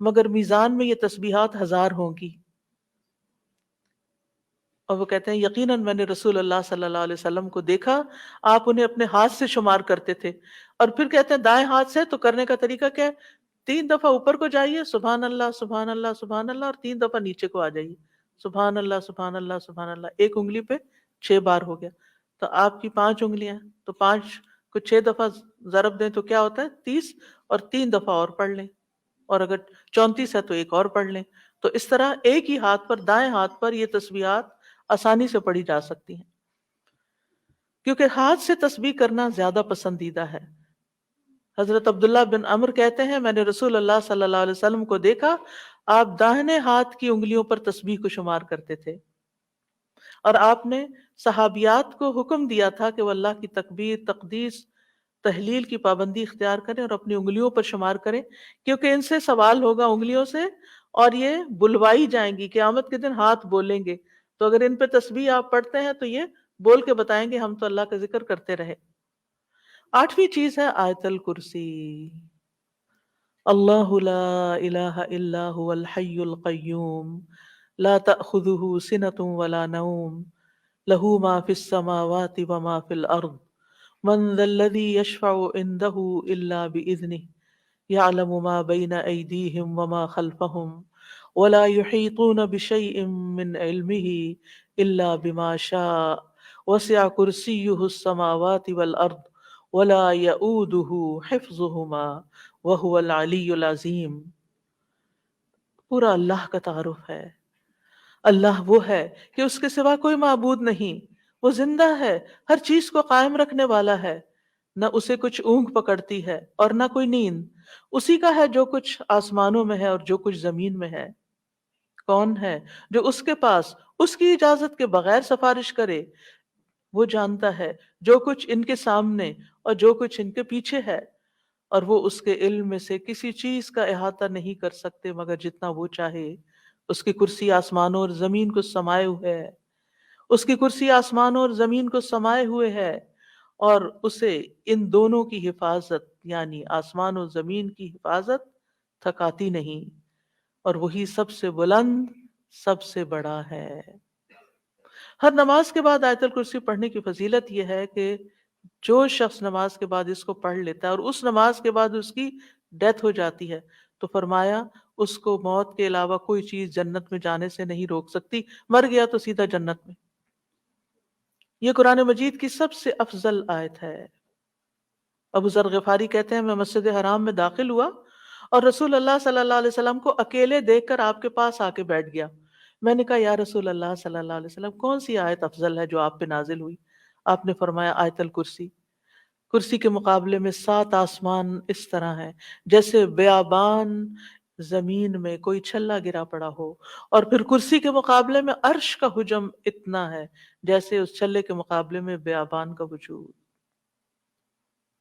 مگر میزان میں یہ تسبیحات 1000 ہوں گی۔ اور وہ کہتے ہیں یقیناً میں نے رسول اللہ صلی اللہ علیہ وسلم کو دیکھا، آپ انہیں اپنے ہاتھ سے شمار کرتے تھے، اور پھر کہتے ہیں دائیں ہاتھ سے تو کرنے کا طریقہ کیا ہے؟ 3 دفعہ اوپر کو جائیے سبحان اللہ سبحان اللہ سبحان اللہ، اور 3 دفعہ نیچے کو آ جائیے سبحان اللہ سبحان اللہ سبحان اللہ۔ ایک انگلی پہ 6 بار ہو گیا، تو آپ کی 5 انگلیاں ہیں تو 5 کو 6 دفعہ ضرب دیں تو کیا ہوتا ہے؟ 30، اور 3 دفعہ اور پڑھ لیں، اور اگر 34 ہے تو ایک اور پڑھ لیں۔ تو اس طرح ایک ہی ہاتھ پر، دائیں ہاتھ پر یہ تسبیحات آسانی سے پڑھی جا سکتی ہیں، کیونکہ ہاتھ سے تسبیح کرنا زیادہ پسندیدہ ہے۔ حضرت عبداللہ بن عمر کہتے ہیں میں نے رسول اللہ صلی اللہ علیہ وسلم کو دیکھا، آپ داہنے ہاتھ کی انگلیوں پر تسبیح کو شمار کرتے تھے، اور آپ نے صحابیات کو حکم دیا تھا کہ وہ اللہ کی تکبیر، تقدیس، تحلیل کی پابندی اختیار کریں اور اپنی انگلیوں پر شمار کریں، کیونکہ ان سے سوال ہوگا انگلیوں سے، اور یہ بلوائی جائیں گی، قیامت کے دن ہاتھ بولیں گے۔ تو اگر ان پہ تسبیح آپ پڑھتے ہیں تو یہ بول کے بتائیں گے ہم تو اللہ کا ذکر کرتے رہے۔ 8ویں چیز ہے آیت الکرسی۔ اللہ لا الہ الا هو الحی القیوم لا تأخذہ سنۃ ولا نوم لہ ما فی السماوات وما فی الارض من ذا الذی یشفع عندہ الا بإذنہ یعلم ما بین ایدیہم وما خلفہم ولا يحيطون بشيء من علمه إلا بما شاء وسع كرسيه السماوات والأرض ولا يؤوده حفظهما وهو العلي العظيم۔ پورا اللہ کا تعارف ہے۔ اللہ وہ ہے کہ اس کے سوا کوئی معبود نہیں، وہ زندہ ہے، ہر چیز کو قائم رکھنے والا ہے، نہ اسے کچھ اونگ پکڑتی ہے اور نہ کوئی نیند۔ اسی کا ہے جو کچھ آسمانوں میں ہے اور جو کچھ زمین میں ہے۔ کون ہے جو اس کے پاس اس کی اجازت کے بغیر سفارش کرے؟ وہ جانتا ہے جو کچھ ان کے سامنے اور جو کچھ ان کے پیچھے ہے، اور وہ اس کے علم میں سے کسی چیز کا احاطہ نہیں کر سکتے مگر جتنا وہ چاہے۔ اس کی کرسی آسمانوں اور زمین کو سمائے ہوئے ہے، اس کی کرسی آسمانوں اور زمین کو سمائے ہوئے ہے، اور اسے ان دونوں کی حفاظت یعنی آسمان و زمین کی حفاظت تھکاتی نہیں، اور وہی سب سے بلند سب سے بڑا ہے۔ ہر نماز کے بعد آیت الکرسی پڑھنے کی فضیلت یہ ہے کہ جو شخص نماز کے بعد اس کو پڑھ لیتا ہے اور اس نماز کے بعد اس کی ڈیتھ ہو جاتی ہے تو فرمایا اس کو موت کے علاوہ کوئی چیز جنت میں جانے سے نہیں روک سکتی، مر گیا تو سیدھا جنت میں۔ یہ قرآن مجید کی سب سے افضل آیت ہے۔ ابو ذر غفاری کہتے ہیں میں مسجد حرام میں داخل ہوا اور رسول اللہ صلی اللہ علیہ وسلم کو اکیلے دیکھ کر آپ کے پاس آ کے بیٹھ گیا۔ میں نے کہا یا رسول اللہ صلی اللہ علیہ وسلم کون سی آیت افضل ہے جو آپ پہ نازل ہوئی؟ آپ نے فرمایا آیت الکرسی۔ کرسی کے مقابلے میں 7 آسمان اس طرح ہیں جیسے بیابان زمین میں کوئی چھلا گرا پڑا ہو، اور پھر کرسی کے مقابلے میں عرش کا حجم اتنا ہے جیسے اس چھلے کے مقابلے میں بیابان کا وجود۔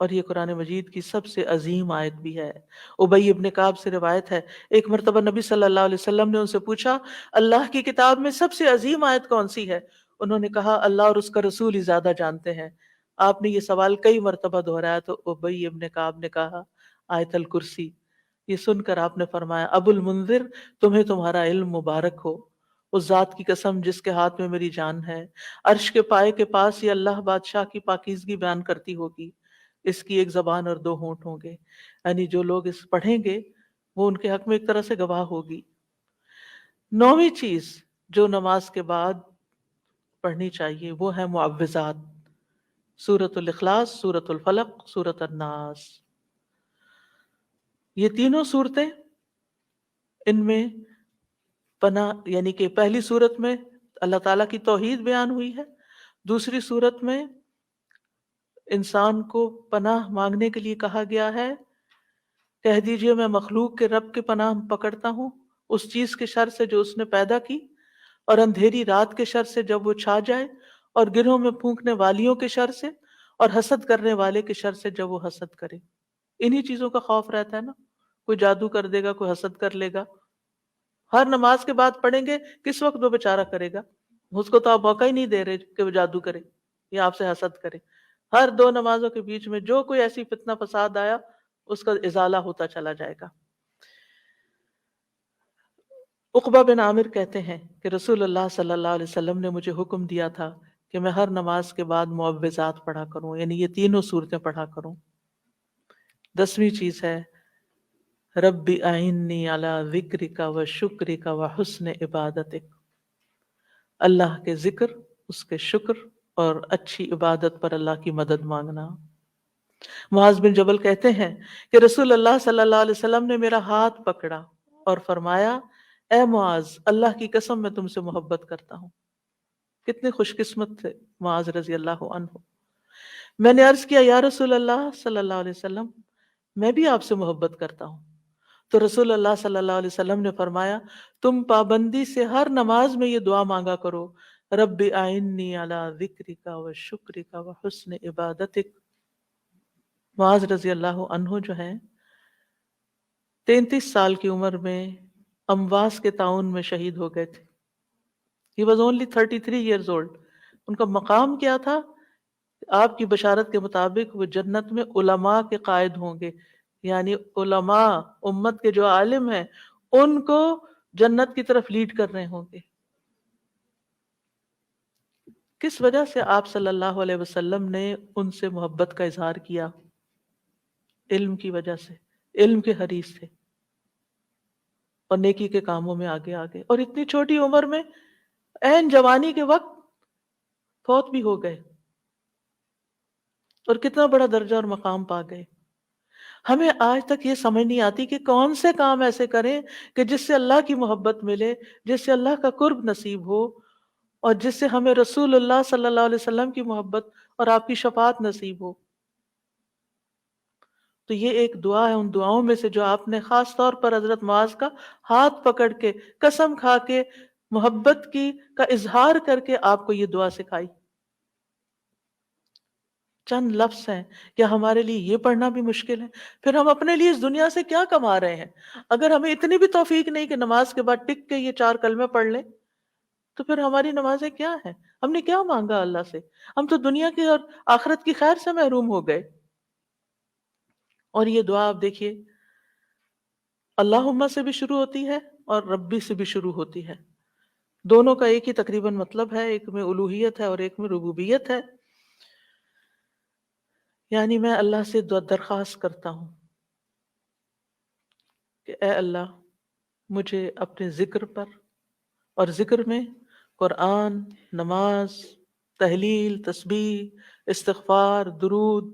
اور یہ قرآن مجید کی سب سے عظیم آیت بھی ہے۔ ابی ابن کعب سے روایت ہے ایک مرتبہ نبی صلی اللہ علیہ وسلم نے ان سے پوچھا اللہ کی کتاب میں سب سے عظیم آیت کون سی ہے؟ انہوں نے کہا اللہ اور اس کا رسول ہی زیادہ جانتے ہیں۔ آپ نے یہ سوال کئی مرتبہ دہرایا تو ابی ابن کعب نے کہا آیت الکرسی۔ یہ سن کر آپ نے فرمایا ابو المنذر تمہیں تمہارا علم مبارک ہو، اس ذات کی قسم جس کے ہاتھ میں میری جان ہے، عرش کے پائے کے پاس یہ اللہ بادشاہ کی پاکیزگی بیان کرتی ہوگی، اس کی ایک زبان اور 2 ہونٹ ہوں گے، یعنی جو لوگ اس پڑھیں گے وہ ان کے حق میں ایک طرح سے گواہ ہوگی۔ 9ویں چیز جو نماز کے بعد پڑھنی چاہیے وہ ہے معوذات، سورۃ الاخلاص، سورۃ الفلق، سورۃ الناس۔ یہ تینوں صورتیں ان میں پناہ یعنی کہ پہلی صورت میں اللہ تعالیٰ کی توحید بیان ہوئی ہے، دوسری صورت میں انسان کو پناہ مانگنے کے لیے کہا گیا ہے، کہہ دیجئے میں مخلوق کے رب کے پناہ پکڑتا ہوں اس چیز کے شر سے جو اس نے پیدا کی، اور اندھیری رات کے شر سے جب وہ چھا جائے، اور گرہوں میں پھونکنے والیوں کے شر سے، اور حسد کرنے والے کے شر سے جب وہ حسد کرے۔ انہی چیزوں کا خوف رہتا ہے نا، کوئی جادو کر دے گا، کوئی حسد کر لے گا۔ ہر نماز کے بعد پڑھیں گے کس وقت وہ بیچارہ کرے گا، اس کو تو آپ موقع ہی نہیں دے رہے کہ وہ جادو کرے یا آپ سے حسد کرے۔ ہر 2 نمازوں کے بیچ میں جو کوئی ایسی فتنہ فساد آیا اس کا ازالہ ہوتا چلا جائے گا۔ عقبہ بن عامر کہتے ہیں کہ رسول اللہ صلی اللہ علیہ وسلم نے مجھے حکم دیا تھا کہ میں ہر نماز کے بعد معوذات پڑھا کروں، یعنی یہ تینوں صورتیں پڑھا کروں۔ 10ویں چیز ہے رب اعنی علی ذکرک و شکرک و حسن عبادتک، اللہ کے ذکر، اس کے شکر اور اچھی عبادت پر اللہ کی مدد مانگنا۔ معاذ بن جبل کہتے ہیں کہ رسول اللہ صلی اللہ علیہ وسلم نے میرا ہاتھ پکڑا اور فرمایا اے معاذ اللہ کی قسم میں تم سے محبت کرتا ہوں۔ کتنے خوش قسمت تھے معاذ رضی اللہ عنہ۔ میں نے عرض کیا یا رسول اللہ صلی اللہ علیہ وسلم میں بھی آپ سے محبت کرتا ہوں۔ تو رسول اللہ صلی اللہ علیہ وسلم نے فرمایا تم پابندی سے ہر نماز میں یہ دعا مانگا کرو رب اعنی علی ذکرک و شکرک و حسن عبادتک۔ معاذ رضی اللہ عنہ جو ہیں 33 سال کی عمر میں امواس کے طاعون میں شہید ہو گئے تھے۔ He was only 33 years old۔ ان کا مقام کیا تھا؟ آپ کی بشارت کے مطابق وہ جنت میں علماء کے قائد ہوں گے، یعنی علماء امت کے جو عالم ہیں ان کو جنت کی طرف لیڈ کر رہے ہوں گے۔ کس وجہ سے آپ صلی اللہ علیہ وسلم نے ان سے محبت کا اظہار کیا؟ علم کی وجہ سے، علم کے حریص تھے اور نیکی کے کاموں میں آگے آگے، اور اتنی چھوٹی عمر میں عین جوانی کے وقت فوت بھی ہو گئے، اور کتنا بڑا درجہ اور مقام پا گئے۔ ہمیں آج تک یہ سمجھ نہیں آتی کہ کون سے کام ایسے کریں کہ جس سے اللہ کی محبت ملے، جس سے اللہ کا قرب نصیب ہو، اور جس سے ہمیں رسول اللہ صلی اللہ علیہ وسلم کی محبت اور آپ کی شفاعت نصیب ہو۔ تو یہ ایک دعا ہے ان دعاؤں میں سے جو آپ نے خاص طور پر حضرت معاذ کا ہاتھ پکڑ کے قسم کھا کے محبت کی کا اظہار کر کے آپ کو یہ دعا سکھائی۔ چند لفظ ہیں، کیا ہمارے لیے یہ پڑھنا بھی مشکل ہے؟ پھر ہم اپنے لیے اس دنیا سے کیا کما رہے ہیں؟ اگر ہمیں اتنی بھی توفیق نہیں کہ نماز کے بعد ٹک کے یہ 4 کلمے پڑھ لیں، تو پھر ہماری نمازیں کیا ہیں؟ ہم نے کیا مانگا اللہ سے؟ ہم تو دنیا کی اور آخرت کی خیر سے محروم ہو گئے۔ اور یہ دعا آپ دیکھیے، اللہم سے بھی شروع ہوتی ہے اور ربی سے بھی شروع ہوتی ہے۔ دونوں کا ایک ہی تقریباً مطلب ہے، ایک میں الوہیت ہے اور ایک میں ربوبیت ہے۔ یعنی میں اللہ سے درخواست کرتا ہوں کہ اے اللہ، مجھے اپنے ذکر پر، اور ذکر میں قرآن، نماز، تحلیل، تسبیح، استغفار، درود،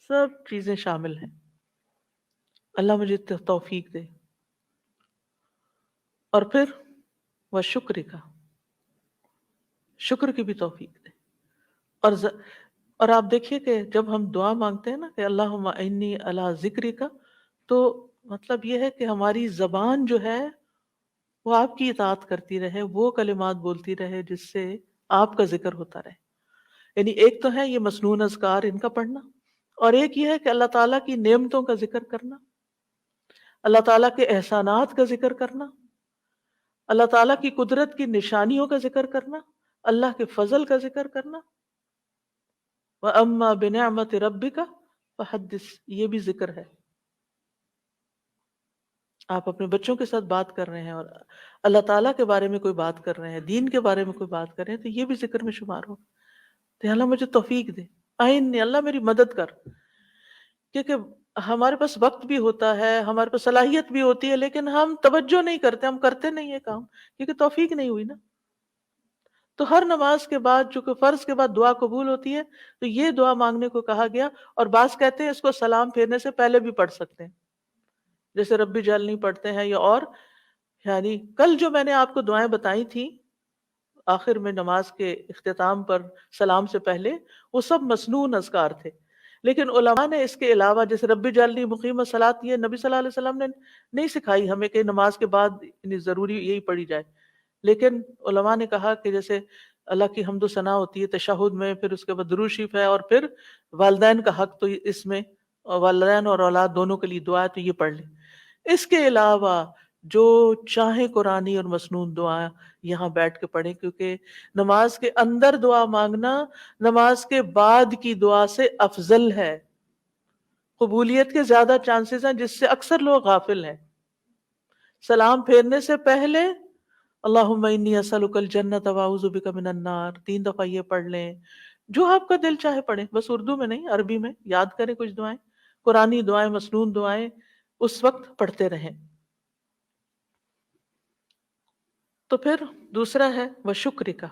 سب چیزیں شامل ہیں، اللہ مجھے توفیق دے۔ اور پھر وہ شکر کا، شکر کی بھی توفیق دے۔ اور آپ دیکھیے کہ جب ہم دعا مانگتے ہیں نا کہ اللہم انی علی ذکری کا، تو مطلب یہ ہے کہ ہماری زبان جو ہے وہ آپ کی اطاعت کرتی رہے، وہ کلمات بولتی رہے جس سے آپ کا ذکر ہوتا رہے۔ یعنی ایک تو ہے یہ مسنون اذکار ان کا پڑھنا، اور ایک یہ ہے کہ اللہ تعالیٰ کی نعمتوں کا ذکر کرنا، اللہ تعالیٰ کے احسانات کا ذکر کرنا، اللہ تعالیٰ کی قدرت کی نشانیوں کا ذکر کرنا، اللہ کے فضل کا ذکر کرنا۔ وَأَمَّا بِنِعْمَةِ رَبِّكَ فَحَدِّثْ، یہ بھی ذکر ہے۔ آپ اپنے بچوں کے ساتھ بات کر رہے ہیں اور اللہ تعالیٰ کے بارے میں کوئی بات کر رہے ہیں، دین کے بارے میں کوئی بات کر رہے ہیں، تو یہ بھی ذکر میں شمار ہو۔ تو اللہ مجھے توفیق دے، آئین اللہ میری مدد کر، کیونکہ ہمارے پاس وقت بھی ہوتا ہے، ہمارے پاس صلاحیت بھی ہوتی ہے، لیکن ہم توجہ نہیں کرتے، ہم کرتے نہیں یہ کام، کیونکہ توفیق نہیں ہوئی نا۔ تو ہر نماز کے بعد، چونکہ فرض کے بعد دعا قبول ہوتی ہے، تو یہ دعا مانگنے کو کہا گیا، اور بعض کہتے ہیں اس کو سلام پھیرنے سے پہلے بھی پڑھ سکتے ہیں، جیسے ربی جعلنی پڑھتے ہیں، یا اور یعنی کل جو میں نے آپ کو دعائیں بتائی تھیں آخر میں نماز کے اختتام پر سلام سے پہلے، وہ سب مسنون اذکار تھے، لیکن علماء نے اس کے علاوہ جیسے ربی جعلنی مقیم الصلاۃ، یہ نبی صلی اللہ علیہ وسلم نے نہیں سکھائی ہمیں کہ نماز کے بعد ضروری یہی پڑھی جائے، لیکن علماء نے کہا کہ جیسے اللہ کی حمد و ثنا ہوتی ہے تشہد میں، پھر اس کے بعد درود شریف ہے، اور پھر والدین کا حق تو اس میں، والدین اور اولاد دونوں کے لیے دعا ہے، تو یہ پڑھ لیں۔ اس کے علاوہ جو چاہے قرآنی اور مسنون دعا یہاں بیٹھ کے پڑھیں، کیونکہ نماز کے اندر دعا مانگنا نماز کے بعد کی دعا سے افضل ہے، قبولیت کے زیادہ چانسز ہیں، جس سے اکثر لوگ غافل ہیں۔ سلام پھیرنے سے پہلے اللہم انی اسألک الجنۃ واعوذ بک من النار 3 دفعہ یہ پڑھ لیں، جو آپ کا دل چاہے پڑھیں، بس اردو میں نہیں، عربی میں یاد کریں کچھ دعائیں، قرآنی دعائیں، مسنون دعائیں اس وقت پڑھتے رہیں۔ تو پھر دوسرا ہے وہ شکر کا۔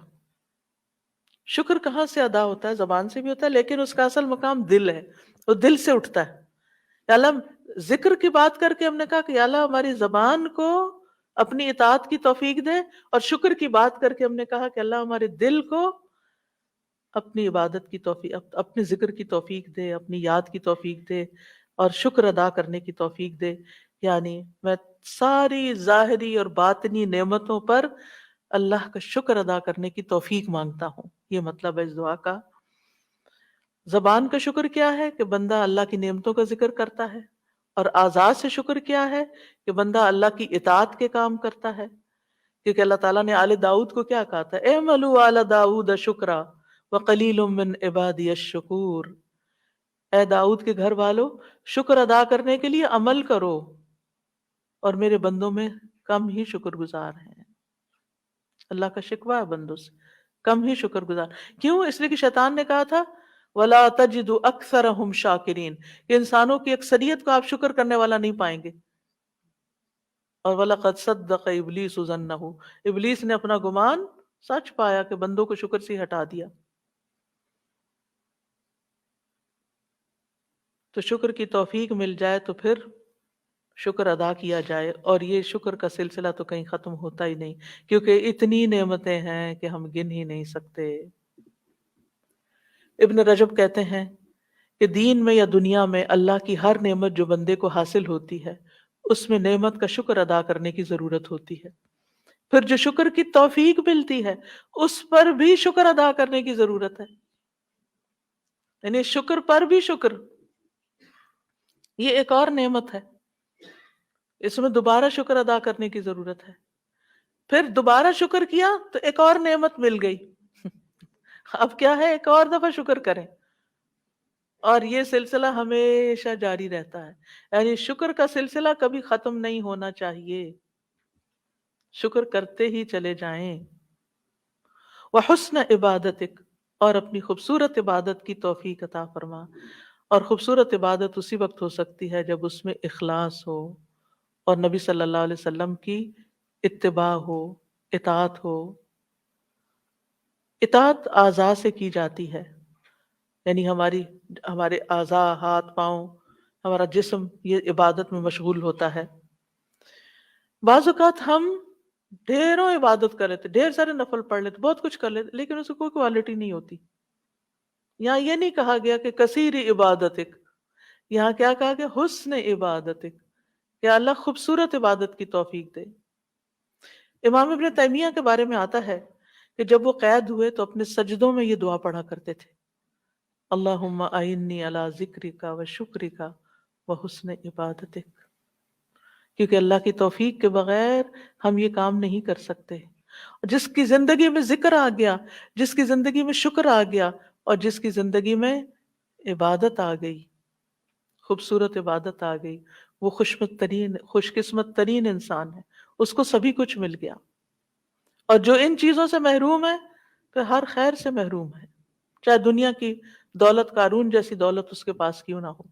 شکر کہاں سے ادا ہوتا ہے؟ زبان سے بھی ہوتا ہے، لیکن اس کا اصل مقام دل ہے، وہ دل سے اٹھتا ہے۔ یا اللہ، ذکر کی بات کر کے ہم نے کہا کہ یا اللہ ہماری زبان کو اپنی اطاعت کی توفیق دے، اور شکر کی بات کر کے ہم نے کہا کہ اللہ ہمارے دل کو اپنی عبادت کی توفیق، اپنے ذکر کی توفیق دے، اپنی یاد کی توفیق دے، اور شکر ادا کرنے کی توفیق دے۔ یعنی میں ساری ظاہری اور باطنی نعمتوں پر اللہ کا شکر ادا کرنے کی توفیق مانگتا ہوں، یہ مطلب ہے اس دعا کا۔ زبان کا شکر کیا ہے کہ بندہ اللہ کی نعمتوں کا ذکر کرتا ہے، اور اعضاء سے شکر کیا ہے کہ بندہ اللہ کی اطاعت کے کام کرتا ہے، کیونکہ اللہ تعالیٰ نے آل داؤد کو کیا کہا تھا؟ اعملوا آل داؤد شکرا وقلیل من عبادی الشکور، اے داؤد کے گھر والو، شکر ادا کرنے کے لیے عمل کرو، اور میرے بندوں میں کم ہی شکر گزار ہیں۔ اللہ کا شکوہ ہے بندوں سے، کم ہی شکر گزار۔ کیوں؟ اس لیے کہ شیطان نے کہا تھا وَلَا تَجِدُ أَكْثَرَهُمْ شَاكِرِينَ، کہ انسانوں کی اکثریت کو آپ شکر کرنے والا نہیں پائیں گے۔ اور وَلَقَدْ صَدَّقَ إِبْلِيسُ ظَنَّهُ، ابلیس نے اپنا گمان سچ پایا کہ بندوں کو شکر سے ہٹا دیا۔ تو شکر کی توفیق مل جائے تو پھر شکر ادا کیا جائے، اور یہ شکر کا سلسلہ تو کہیں ختم ہوتا ہی نہیں، کیونکہ اتنی نعمتیں ہیں کہ ہم گن ہی نہیں سکتے۔ ابن رجب کہتے ہیں کہ دین میں یا دنیا میں اللہ کی ہر نعمت جو بندے کو حاصل ہوتی ہے، اس میں نعمت کا شکر ادا کرنے کی ضرورت ہوتی ہے۔ پھر جو شکر کی توفیق ملتی ہے، اس پر بھی شکر ادا کرنے کی ضرورت ہے۔ یعنی شکر پر بھی شکر، یہ ایک اور نعمت ہے، اس میں دوبارہ شکر ادا کرنے کی ضرورت ہے. پھر دوبارہ شکر کیا تو ایک اور نعمت مل گئی. اب کیا ہے، ایک اور دفعہ شکر کریں، اور یہ سلسلہ ہمیشہ جاری رہتا ہے. یعنی شکر کا سلسلہ کبھی ختم نہیں ہونا چاہیے، شکر کرتے ہی چلے جائیں. وحسن عبادتک، اور اپنی خوبصورت عبادت کی توفیق عطا فرما. اور خوبصورت عبادت اسی وقت ہو سکتی ہے جب اس میں اخلاص ہو، اور نبی صلی اللہ علیہ وسلم کی اتباع ہو، اطاعت ہو. اطاعت اعضاء سے کی جاتی ہے، یعنی ہمارے اعضاء، ہاتھ پاؤں، ہمارا جسم یہ عبادت میں مشغول ہوتا ہے. بعض اوقات ہم ڈھیروں عبادت کر لیتے، ڈھیر سارے نفل پڑھ لیتے، بہت کچھ کر لیتے، لیکن اس کی کوئی کوالٹی نہیں ہوتی. یہاں یہ نہیں کہا گیا کہ کثیر عبادتک، یہاں کیا کہا گیا، حسن عبادتک، کہ اللہ خوبصورت عبادت کی توفیق دے. امام ابن تیمیہ کے بارے میں آتا ہے کہ جب وہ قید ہوئے تو اپنے سجدوں میں یہ دعا پڑھا کرتے تھے، اللہم اعنی علی ذکرک و شکرک و حسن عبادتک. کیونکہ اللہ کی توفیق کے بغیر ہم یہ کام نہیں کر سکتے. جس کی زندگی میں ذکر آ گیا، جس کی زندگی میں شکر آ گیا، اور جس کی زندگی میں عبادت آ گئی، خوبصورت عبادت آ گئی، وہ خوش قسمت ترین انسان ہے، اس کو سبھی کچھ مل گیا. اور جو ان چیزوں سے محروم ہے پھر ہر خیر سے محروم ہے، چاہے دنیا کی دولت، قارون جیسی دولت اس کے پاس کیوں نہ ہو،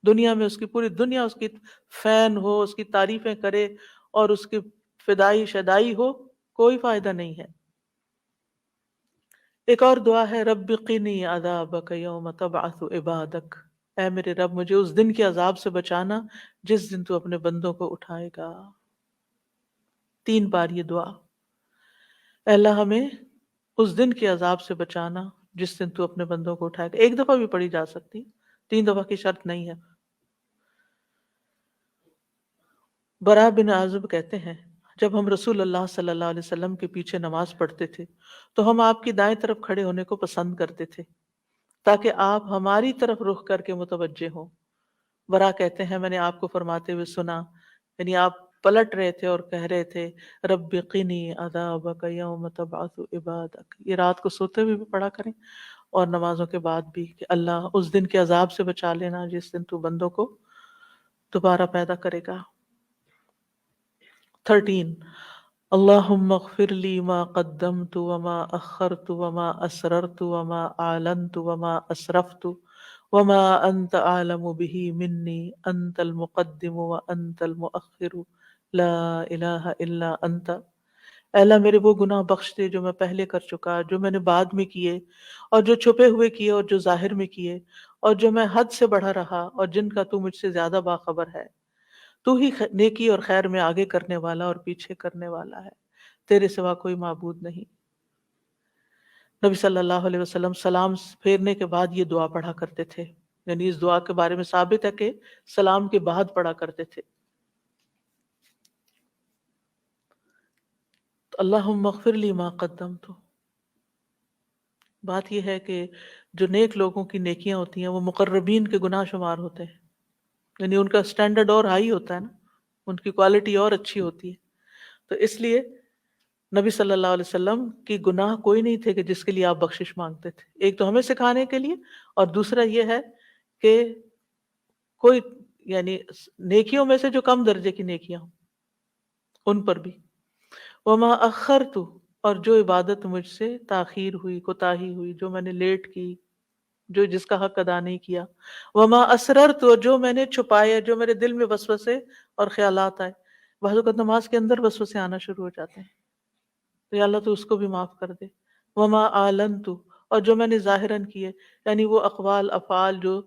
دنیا میں اس کی پوری دنیا اس کی فین ہو، اس کی تعریفیں کرے اور اس کی فدائی شدائی ہو، کوئی فائدہ نہیں ہے. ایک اور دعا ہے، رب قنی عذابک یوم تبعث عبادک، اے میرے رب مجھے اس دن کے عذاب سے بچانا جس دن تو اپنے بندوں کو اٹھائے گا. 3 بار یہ دعا، اے اللہ ہمیں اس دن کے عذاب سے بچانا جس دن تو اپنے بندوں کو اٹھائے گا. ایک دفعہ بھی پڑھی جا سکتی، 3 دفعہ کی شرط نہیں ہے. برا بن عازب کہتے ہیں جب ہم رسول اللہ صلی اللہ علیہ وسلم کے پیچھے نماز پڑھتے تھے تو ہم آپ کی دائیں طرف کھڑے ہونے کو پسند کرتے تھے تاکہ آپ ہماری طرف رخ کر کے متوجہ ہوں. برا کہتے ہیں میں نے آپ کو فرماتے ہوئے سنا، یعنی آپ پلٹ رہے تھے اور کہہ رہے تھے رب قنی عذابک یوم تبعث عبادک. یہ رات کو سوتے ہوئے بھی پڑھا کریں اور نمازوں کے بعد بھی، کہ اللہ اس دن کے عذاب سے بچا لینا جس دن تو بندوں کو دوبارہ پیدا کرے گا. 13 اللہم اغفر لی ما قدمت وما اخرت وما اسررت وما اعلنت وما اسرفت وما انت اعلم به منی انت المقدم وانت المؤخر لا الہ الا انت. اے اللہ میرے وہ گناہ بخش دے جو میں پہلے کر چکا، جو میں نے بعد میں کیے، اور جو چھپے ہوئے کیے اور جو ظاہر میں کیے، اور جو میں حد سے بڑھا رہا اور جن کا تو مجھ سے زیادہ باخبر ہے. تو ہی نیکی اور خیر میں آگے کرنے والا اور پیچھے کرنے والا ہے، تیرے سوا کوئی معبود نہیں. نبی صلی اللہ علیہ وسلم سلام پھیرنے کے بعد یہ دعا پڑھا کرتے تھے، یعنی اس دعا کے بارے میں ثابت ہے کہ سلام کے بعد پڑھا کرتے تھے. تو اللہم اغفر لی ما قدمت، بات یہ ہے کہ جو نیک لوگوں کی نیکیاں ہوتی ہیں وہ مقربین کے گناہ شمار ہوتے ہیں، یعنی ان کا سٹینڈرڈ اور ہائی ہوتا ہے نا، ان کی کوالٹی اور اچھی ہوتی ہے. تو اس لیے نبی صلی اللہ علیہ وسلم کی گناہ کوئی نہیں تھے کہ جس کے لیے آپ بخشش مانگتے تھے. ایک تو ہمیں سکھانے کے لیے، اور دوسرا یہ ہے کہ کوئی یعنی نیکیوں میں سے جو کم درجے کی نیکیاں ہوں ان پر بھی. وما اخرت، اور جو عبادت مجھ سے تاخیر ہوئی، کوتاہی ہوئی، جو میں نے لیٹ کی، جو جس کا حق ادا نہیں کیا. وما اسررت، اور جو میں نے چھپایا، جو میرے دل میں وسوسے اور خیالات آئے. بعض اوقات نماز کے اندر وسوسے آنا شروع ہو جاتے ہیں تو یا اللہ تو اس کو بھی معاف کر دے. وما اعلنت، اور جو میں نے ظاہراً کیے، یعنی وہ اقوال افعال جو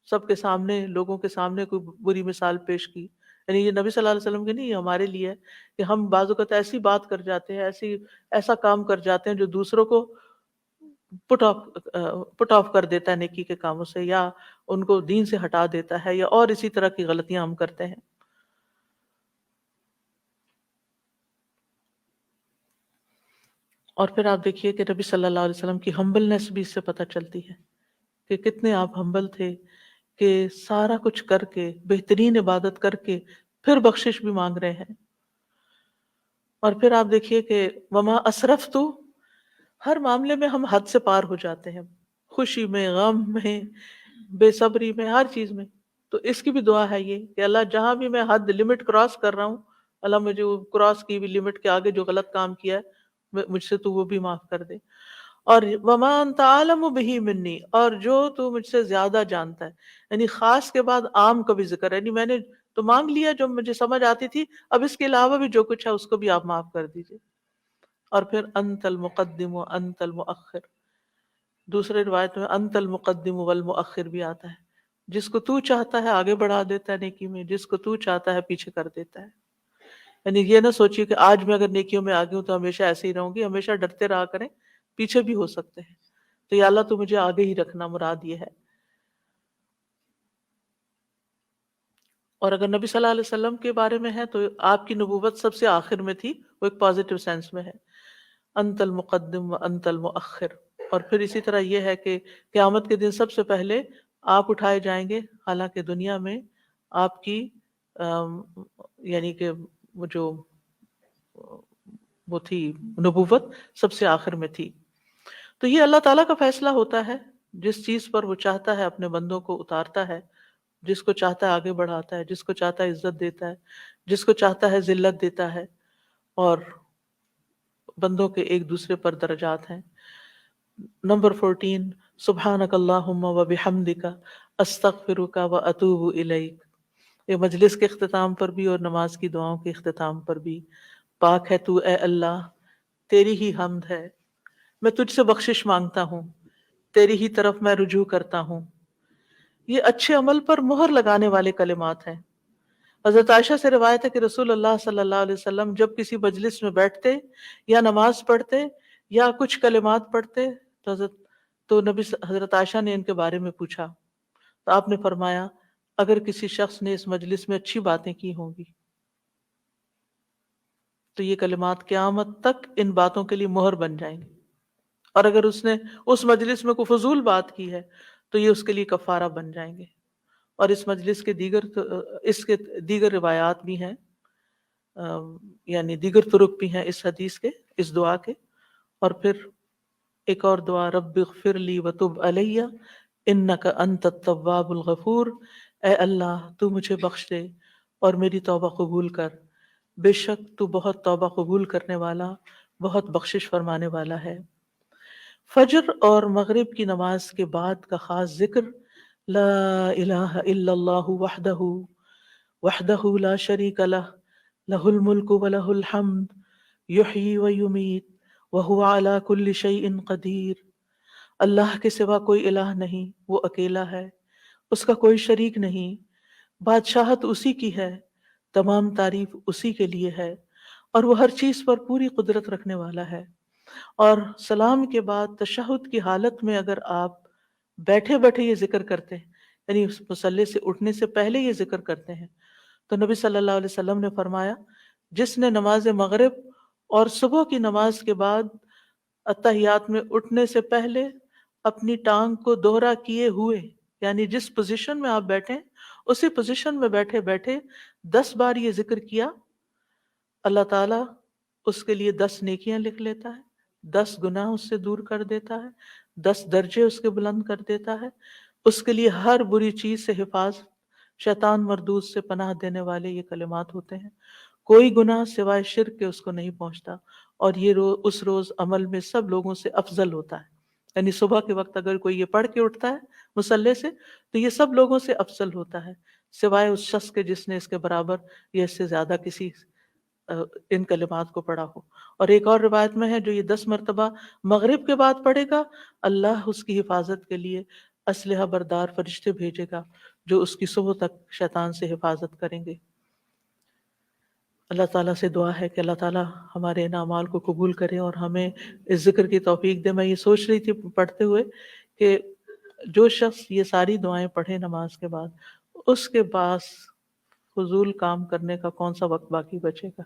سب کے سامنے، لوگوں کے سامنے کوئی بری مثال پیش کی. یعنی یہ نبی صلی اللہ علیہ وسلم کے نہیں، یہ ہمارے لیے ہے کہ ہم بعض اوقات ایسی بات کر جاتے ہیں، ایسا کام کر جاتے ہیں جو دوسروں کو پٹ آف کر دیتا ہے نیکی کے کاموں سے، یا ان کو دین سے ہٹا دیتا ہے، یا اور اسی طرح کی غلطیاں ہم کرتے ہیں. اور پھر آپ دیکھیے کہ نبی صلی اللہ علیہ وسلم کی ہمبلنس بھی اس سے پتہ چلتی ہے کہ کتنے آپ ہمبل تھے کہ سارا کچھ کر کے، بہترین عبادت کر کے پھر بخشش بھی مانگ رہے ہیں۔ اور پھر آپ دیکھیے کہ وما اسرف تو، ہر معاملے میں ہم حد سے پار ہو جاتے ہیں، خوشی میں، غم میں، بے صبری میں، ہر چیز میں۔ تو اس کی بھی دعا ہے یہ کہ اللہ جہاں بھی میں حد لمٹ کراس کر رہا ہوں، اللہ مجھے وہ کراس کی ہوئی لمٹ کے آگے جو غلط کام کیا ہے مجھ سے تو وہ بھی معاف کر دے۔ اور وما انت عالم بہ منی، اور جو تو مجھ سے زیادہ جانتا ہے، یعنی خاص کے بعد عام کا بھی ذکر ہے، یعنی میں نے تو مانگ لیا جو مجھے سمجھ آتی تھی، اب اس کے علاوہ بھی جو کچھ ہے اس کو بھی آپ معاف کر دیجیے۔ اور پھر انت المقدم و انت المؤخر، دوسرے روایت میں انت المقدم والمؤخر بھی آتا ہے، جس کو تو چاہتا ہے آگے بڑھا دیتا ہے نیکی میں، جس کو تو چاہتا ہے پیچھے کر دیتا ہے۔ یعنی یہ نہ سوچیے کہ آج میں اگر نیکیوں میں آگے ہوں تو ہمیشہ ایسے ہی رہوں گی، ہمیشہ ڈرتے رہا کریں، پیچھے بھی ہو سکتے ہیں، تو یا اللہ تو مجھے آگے ہی رکھنا، مراد یہ ہے۔ اور اگر نبی صلی اللہ علیہ وسلم کے بارے میں ہے تو آپ کی نبوت سب سے آخر میں تھی، وہ ایک پازیٹیو سینس میں ہے، انت المقدم و انت المؤخر۔ اور پھر اسی طرح یہ ہے کہ قیامت کے دن سب سے پہلے آپ اٹھائے جائیں گے، حالانکہ دنیا میں آپ کی آم، یعنی کہ وہ جو وہ تھی نبوت سب سے آخر میں تھی۔ تو یہ اللہ تعالیٰ کا فیصلہ ہوتا ہے، جس چیز پر وہ چاہتا ہے اپنے بندوں کو اتارتا ہے، جس کو چاہتا ہے آگے بڑھاتا ہے، جس کو چاہتا ہے عزت دیتا ہے، جس کو چاہتا ہے ذلت دیتا ہے، اور بندوں کے ایک دوسرے پر درجات ہیں۔ نمبر 14، سبحانک اللہم و بحمدک استغفرک و اتوب الیک۔ یہ مجلس کے اختتام پر بھی اور نماز کی دعاؤں کے اختتام پر بھی، پاک ہے تو اے اللہ، تیری ہی حمد ہے، میں تجھ سے بخشش مانگتا ہوں، تیری ہی طرف میں رجوع کرتا ہوں۔ یہ اچھے عمل پر مہر لگانے والے کلمات ہیں۔ حضرت عائشہ سے روایت ہے کہ رسول اللہ صلی اللہ علیہ وسلم جب کسی مجلس میں بیٹھتے یا نماز پڑھتے یا کچھ کلمات پڑھتے تو حضرت عائشہ نے ان کے بارے میں پوچھا، تو آپ نے فرمایا اگر کسی شخص نے اس مجلس میں اچھی باتیں کی ہوں گی تو یہ کلمات قیامت تک ان باتوں کے لیے مہر بن جائیں گے، اور اگر اس نے اس مجلس میں کوئی فضول بات کی ہے تو یہ اس کے لیے کفارہ بن جائیں گے۔ اور اس مجلس کے اس کے دیگر روایات بھی ہیں، یعنی دیگر طرق بھی ہیں اس حدیث کے، اس دعا کے۔ اور پھر ایک اور دعا، رب اغفر لی وتب علی انک انت التواب الغفور، اے اللہ تو مجھے بخش دے اور میری توبہ قبول کر، بے شک تو بہت توبہ قبول کرنے والا، بہت بخشش فرمانے والا ہے۔ فجر اور مغرب کی نماز کے بعد کا خاص ذکر، لا الہ الا اللہ وحدہ لا شریک لہ، لہ الملک ولہ الحمد، یحیی ویمیت وہو علی کل شیء قدیر۔ اللہ کے سوا کوئی الہ نہیں، وہ اکیلا ہے، اس کا کوئی شریک نہیں، بادشاہت اسی کی ہے، تمام تعریف اسی کے لیے ہے، اور وہ ہر چیز پر پوری قدرت رکھنے والا ہے۔ اور سلام کے بعد تشہد کی حالت میں اگر آپ بیٹھے بیٹھے یہ ذکر کرتے ہیں، یعنی اس مصلی سے اٹھنے سے پہلے یہ ذکر کرتے ہیں، تو نبی صلی اللہ علیہ وسلم نے فرمایا جس نے نماز مغرب اور صبح کی نماز کے بعد اتحیات میں اٹھنے سے پہلے اپنی ٹانگ کو دوہرا کیے ہوئے، یعنی جس پوزیشن میں آپ بیٹھیں اسی پوزیشن میں بیٹھے بیٹھے 10 بار یہ ذکر کیا، اللہ تعالیٰ اس کے لیے 10 نیکیاں لکھ لیتا ہے، 10 گناہ اس سے دور کر دیتا ہے، 10 درجے اس کے بلند کر دیتا ہے، اس کے لیے ہر بری چیز سے حفاظت، شیطان مردود سے پناہ دینے والے یہ کلمات ہوتے ہیں۔ کوئی گناہ سوائے شرک کے اس کو نہیں پہنچتا، اور یہ اس روز عمل میں سب لوگوں سے افضل ہوتا ہے، یعنی صبح کے وقت اگر کوئی یہ پڑھ کے اٹھتا ہے مصلی سے تو یہ سب لوگوں سے افضل ہوتا ہے، سوائے اس شخص کے جس نے اس کے برابر یا اس سے زیادہ کسی ان کلمات کو پڑھا ہو۔ اور ایک اور روایت میں ہے جو یہ 10 مرتبہ مغرب کے بعد پڑھے گا، اللہ اس کی حفاظت کے لیے اسلحہ بردار فرشتے بھیجے گا جو اس کی صبح تک شیطان سے حفاظت کریں گے۔ اللہ تعالیٰ سے دعا ہے کہ اللہ تعالیٰ ہمارے ان اعمال کو قبول کرے اور ہمیں اس ذکر کی توفیق دے۔ میں یہ سوچ رہی تھی پڑھتے ہوئے کہ جو شخص یہ ساری دعائیں پڑھے نماز کے بعد، اس کے پاس فضول کام کرنے کا کون سا وقت باقی بچے گا؟